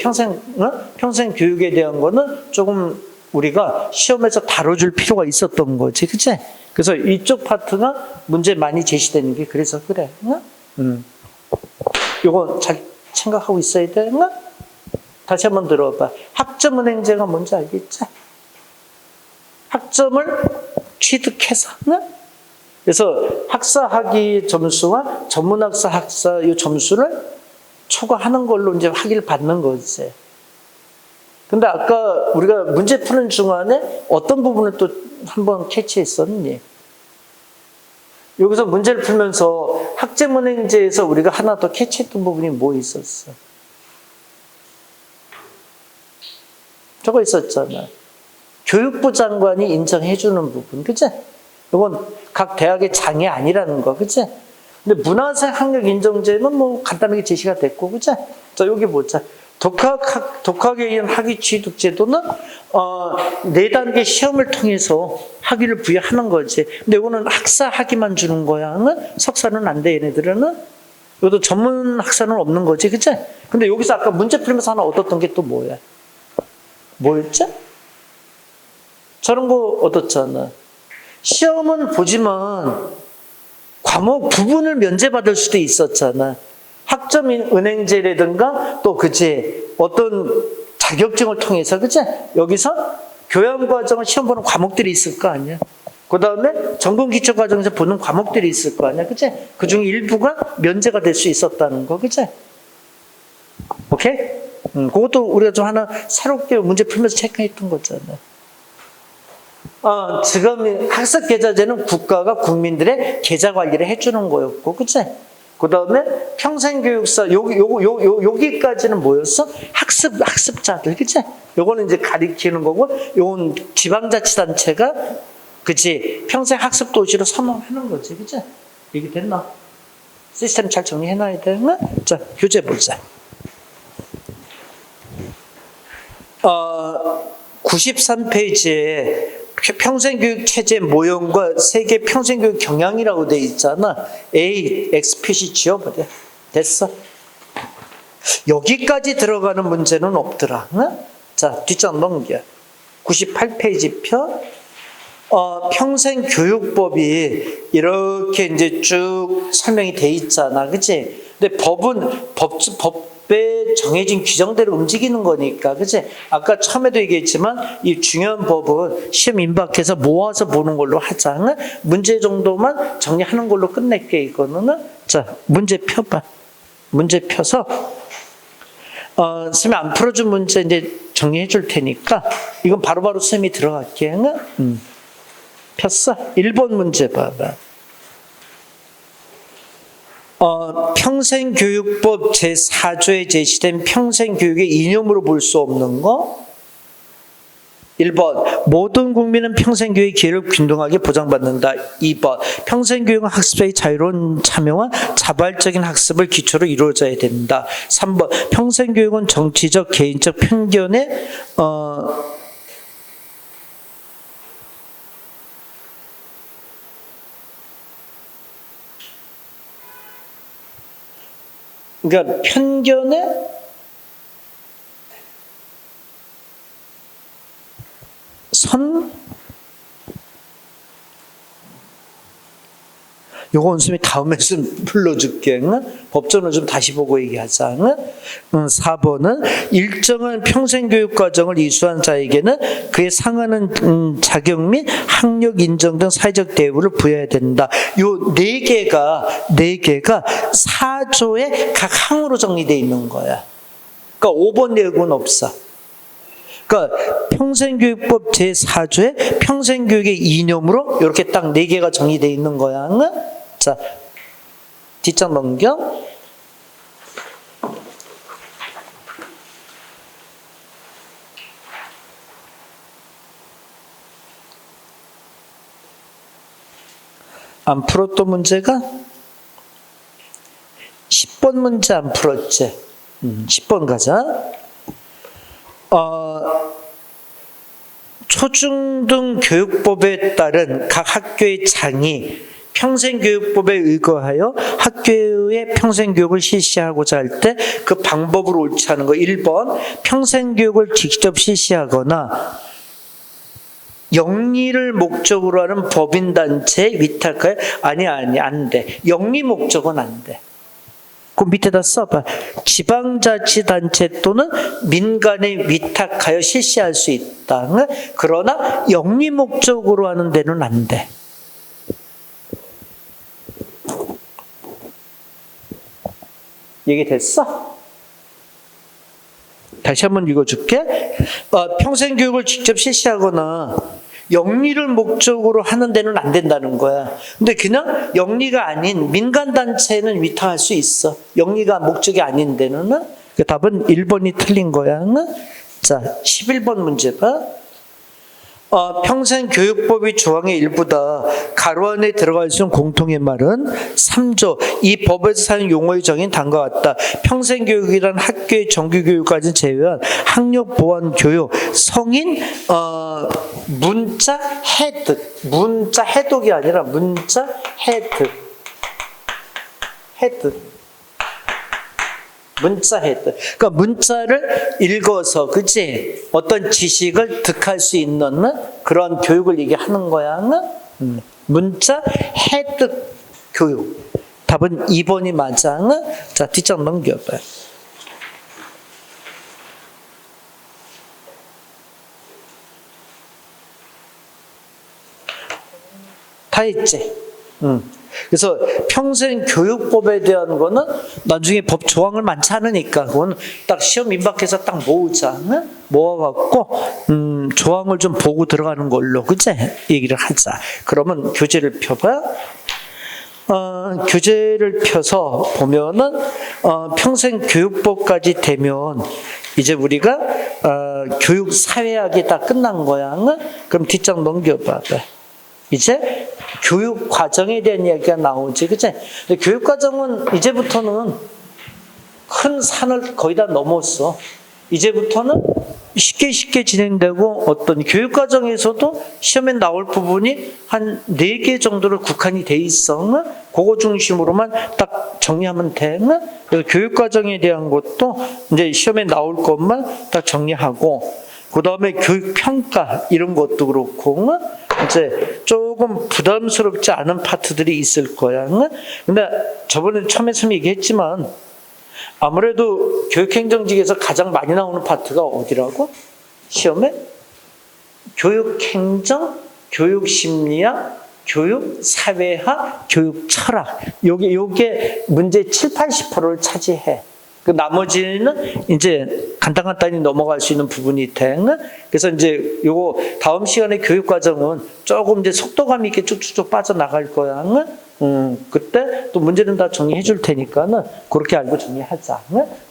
평생 교육에 대한 거는 조금 우리가 시험에서 다뤄줄 필요가 있었던 거지, 그치? 그래서 이쪽 파트가 문제 많이 제시되는 게 그래서 그래, 응? 요거 잘 생각하고 있어야 돼, 응? 다시 한번 들어봐. 학점은행제가 뭔지 알겠지? 학점을 취득해서, 응? 그래서 학사 학위 점수와 전문학사 학사 이 점수를 초과하는 걸로 이제 학위를 받는 거지. 근데 아까 우리가 문제 푸는 중간에 어떤 부분을 또 한번 캐치했었니? 여기서 문제를 풀면서 학점은행제에서 우리가 하나 더 캐치했던 부분이 뭐 있었어? 저거 있었잖아. 교육부 장관이 인정해주는 부분, 그치? 이건 각 대학의 장이 아니라는 거, 그치? 근데 문화생 학력 인정제는 뭐 간단하게 제시가 됐고, 그치? 자, 여기 보자. 독학에 의한 학위 취득제도는 4단계 시험을 통해서 학위를 부여하는 거지. 근데 이거는 학사 학위만 주는 거야. 석사는 안 돼, 얘네들은. 이것도 전문 학사는 없는 거지, 그치? 근데 여기서 아까 문제 풀면서 하나 얻었던 게 또 뭐야? 뭐였지? 저런 거 얻었잖아. 시험은 보지만 과목 부분을 면제받을 수도 있었잖아. 학점은행제라든가 또 그치 어떤 자격증을 통해서 그치 여기서 교양과정을 시험 보는 과목들이 있을 거 아니야. 그 다음에 전공기초과정에서 보는 과목들이 있을 거 아니야, 그치? 그 중에 일부가 면제가 될 수 있었다는 거, 그치? 오케이? 그것도 우리가 좀 하나 새롭게 문제 풀면서 체크했던 거잖아. 지금 학습계좌제는 국가가 국민들의 계좌 관리를 해주는 거였고, 그치? 그 다음에 평생교육사, 여기까지는 뭐였어? 학습자들, 그치? 요거는 이제 가리키는 거고, 요건 지방자치단체가, 그치? 평생 학습도시로 선언하는 거지, 그치? 이게 됐나? 시스템 잘 정리해놔야 되나? 자, 교재 보자. 93페이지에 평생교육 체제 모형과 세계 평생교육 경향이라고 돼 있잖아. A, X 표시 지워버려. 됐어. 여기까지 들어가는 문제는 없더라. 응? 자, 뒷장 넘겨. 98페이지 표. 평생교육법이 이렇게 이제 쭉 설명이 돼 있잖아. 그치? 근데 법은 법에 정해진 규정대로 움직이는 거니까, 그치? 아까 처음에도 얘기했지만, 이 중요한 법은 시험 임박해서 모아서 보는 걸로 하자. 응? 문제 정도만 정리하는 걸로 끝낼게, 이거는. 자, 문제 펴봐. 문제 펴서, 선생님이 안 풀어준 문제 이제 정리해 줄 테니까, 이건 바로바로 선생님이 들어갈게. 응? 폈어? 1번 문제 봐봐. 평생교육법 제4조에 제시된 평생교육의 이념으로 볼 수 없는 거? 1번, 모든 국민은 평생교육의 기회를 균등하게 보장받는다. 2번, 평생교육은 학습자의 자유로운 참여와 자발적인 학습을 기초로 이루어져야 된다. 3번, 평생교육은 정치적, 개인적 편견에 그러니까 편견에 요거 원수님이 다음에 좀 불러줄게. 응? 법전을 좀 다시 보고 얘기하자. 응? 4번은 일정한 평생교육 과정을 이수한 자에게는 그에 상하는 자격 및 학력 인정 등 사회적 대우를 부여해야 된다. 요 네 개가 4조의 각 항으로 정리되어 있는 거야. 그러니까 5번 내용은 없어. 그러니까 평생교육법 제4조에 평생교육의 이념으로 이렇게 딱 4개가 정리되어 있는 거야. 응? 자, 뒷장 넘겨. 안 풀었던 문제가 10번 문제 안 풀었지. 10번 가자. 초중등 교육법에 따른 각 학교의 장이 평생교육법에 의거하여 학교의 평생교육을 실시하고자 할 때 그 방법을 옳지 않은 거. 1번 평생교육을 직접 실시하거나 영리를 목적으로 하는 법인단체에 위탁하여 아니 안 돼. 영리 목적은 안 돼. 그 밑에다 써봐. 지방자치단체 또는 민간에 위탁하여 실시할 수 있다. 그러나 영리 목적으로 하는 데는 안 돼. 얘기됐어? 다시 한번 읽어줄게. 평생교육을 직접 실시하거나 영리를 목적으로 하는 데는 안 된다는 거야. 근데 그냥 영리가 아닌 민간단체는 위탁할 수 있어. 영리가 목적이 아닌 데는. 그 답은 1번이 틀린 거야. 자, 11번 문제 봐. 평생교육법의 조항의 일부다. 가로 안에 들어갈 수 있는 공통의 말은 3조. 이 법에서 사용 용어의 정의는 다음과 같다. 평생교육이란 학교의 정규교육까지 제외한 학력 보완 교육, 성인 문자 해득. 문자 해독이 아니라 문자 해득. 문자 해득. 그러니까 문자를 읽어서, 그치? 어떤 지식을 득할 수 있는 그런 교육을 얘기하는 거야. 문자 해득 교육. 답은 2번이 맞아. 자, 뒷장 넘겨봐. 다 했지? 그래서 평생교육법에 대한 거는 나중에 법 조항을 많지 않으니까 그건 딱 시험 임박해서 딱 모으자. 모아갖고 조항을 좀 보고 들어가는 걸로, 그치? 얘기를 하자. 그러면 교재를 펴봐. 교재를 펴서 보면은 평생교육법까지 되면 이제 우리가 교육사회학이 다 끝난 거야. 그럼 뒷장 넘겨봐. 이제 교육 과정에 대한 이야기가 나오지, 그치? 교육 과정은 이제부터는 큰 산을 거의 다 넘었어. 이제부터는 쉽게 진행되고 어떤 교육 과정에서도 시험에 나올 부분이 한 4개 정도로 국한이 돼 있어. 그거 중심으로만 딱 정리하면 돼. 그래서 교육 과정에 대한 것도 이제 시험에 나올 것만 딱 정리하고, 그 다음에 교육 평가 이런 것도 그렇고, 이제 조금 부담스럽지 않은 파트들이 있을 거야. 근데 저번에 처음에 얘기했지만 아무래도 교육행정직에서 가장 많이 나오는 파트가 어디라고? 시험에? 교육행정, 교육심리학, 교육사회학, 교육철학. 요게 문제 7, 80%를 차지해. 그 나머지는 이제 간단히 넘어갈 수 있는 부분이 돼. 그래서 이제 요거 다음 시간에 교육 과정은 조금 이제 속도감 있게 쭉쭉쭉 빠져나갈 거야. 그때 또 문제는 다 정리해 줄 테니까는 그렇게 알고 정리하자.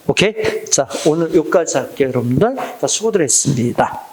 오케이? 자, 오늘 여기까지 할게요, 여러분들. 자, 수고들 했습니다.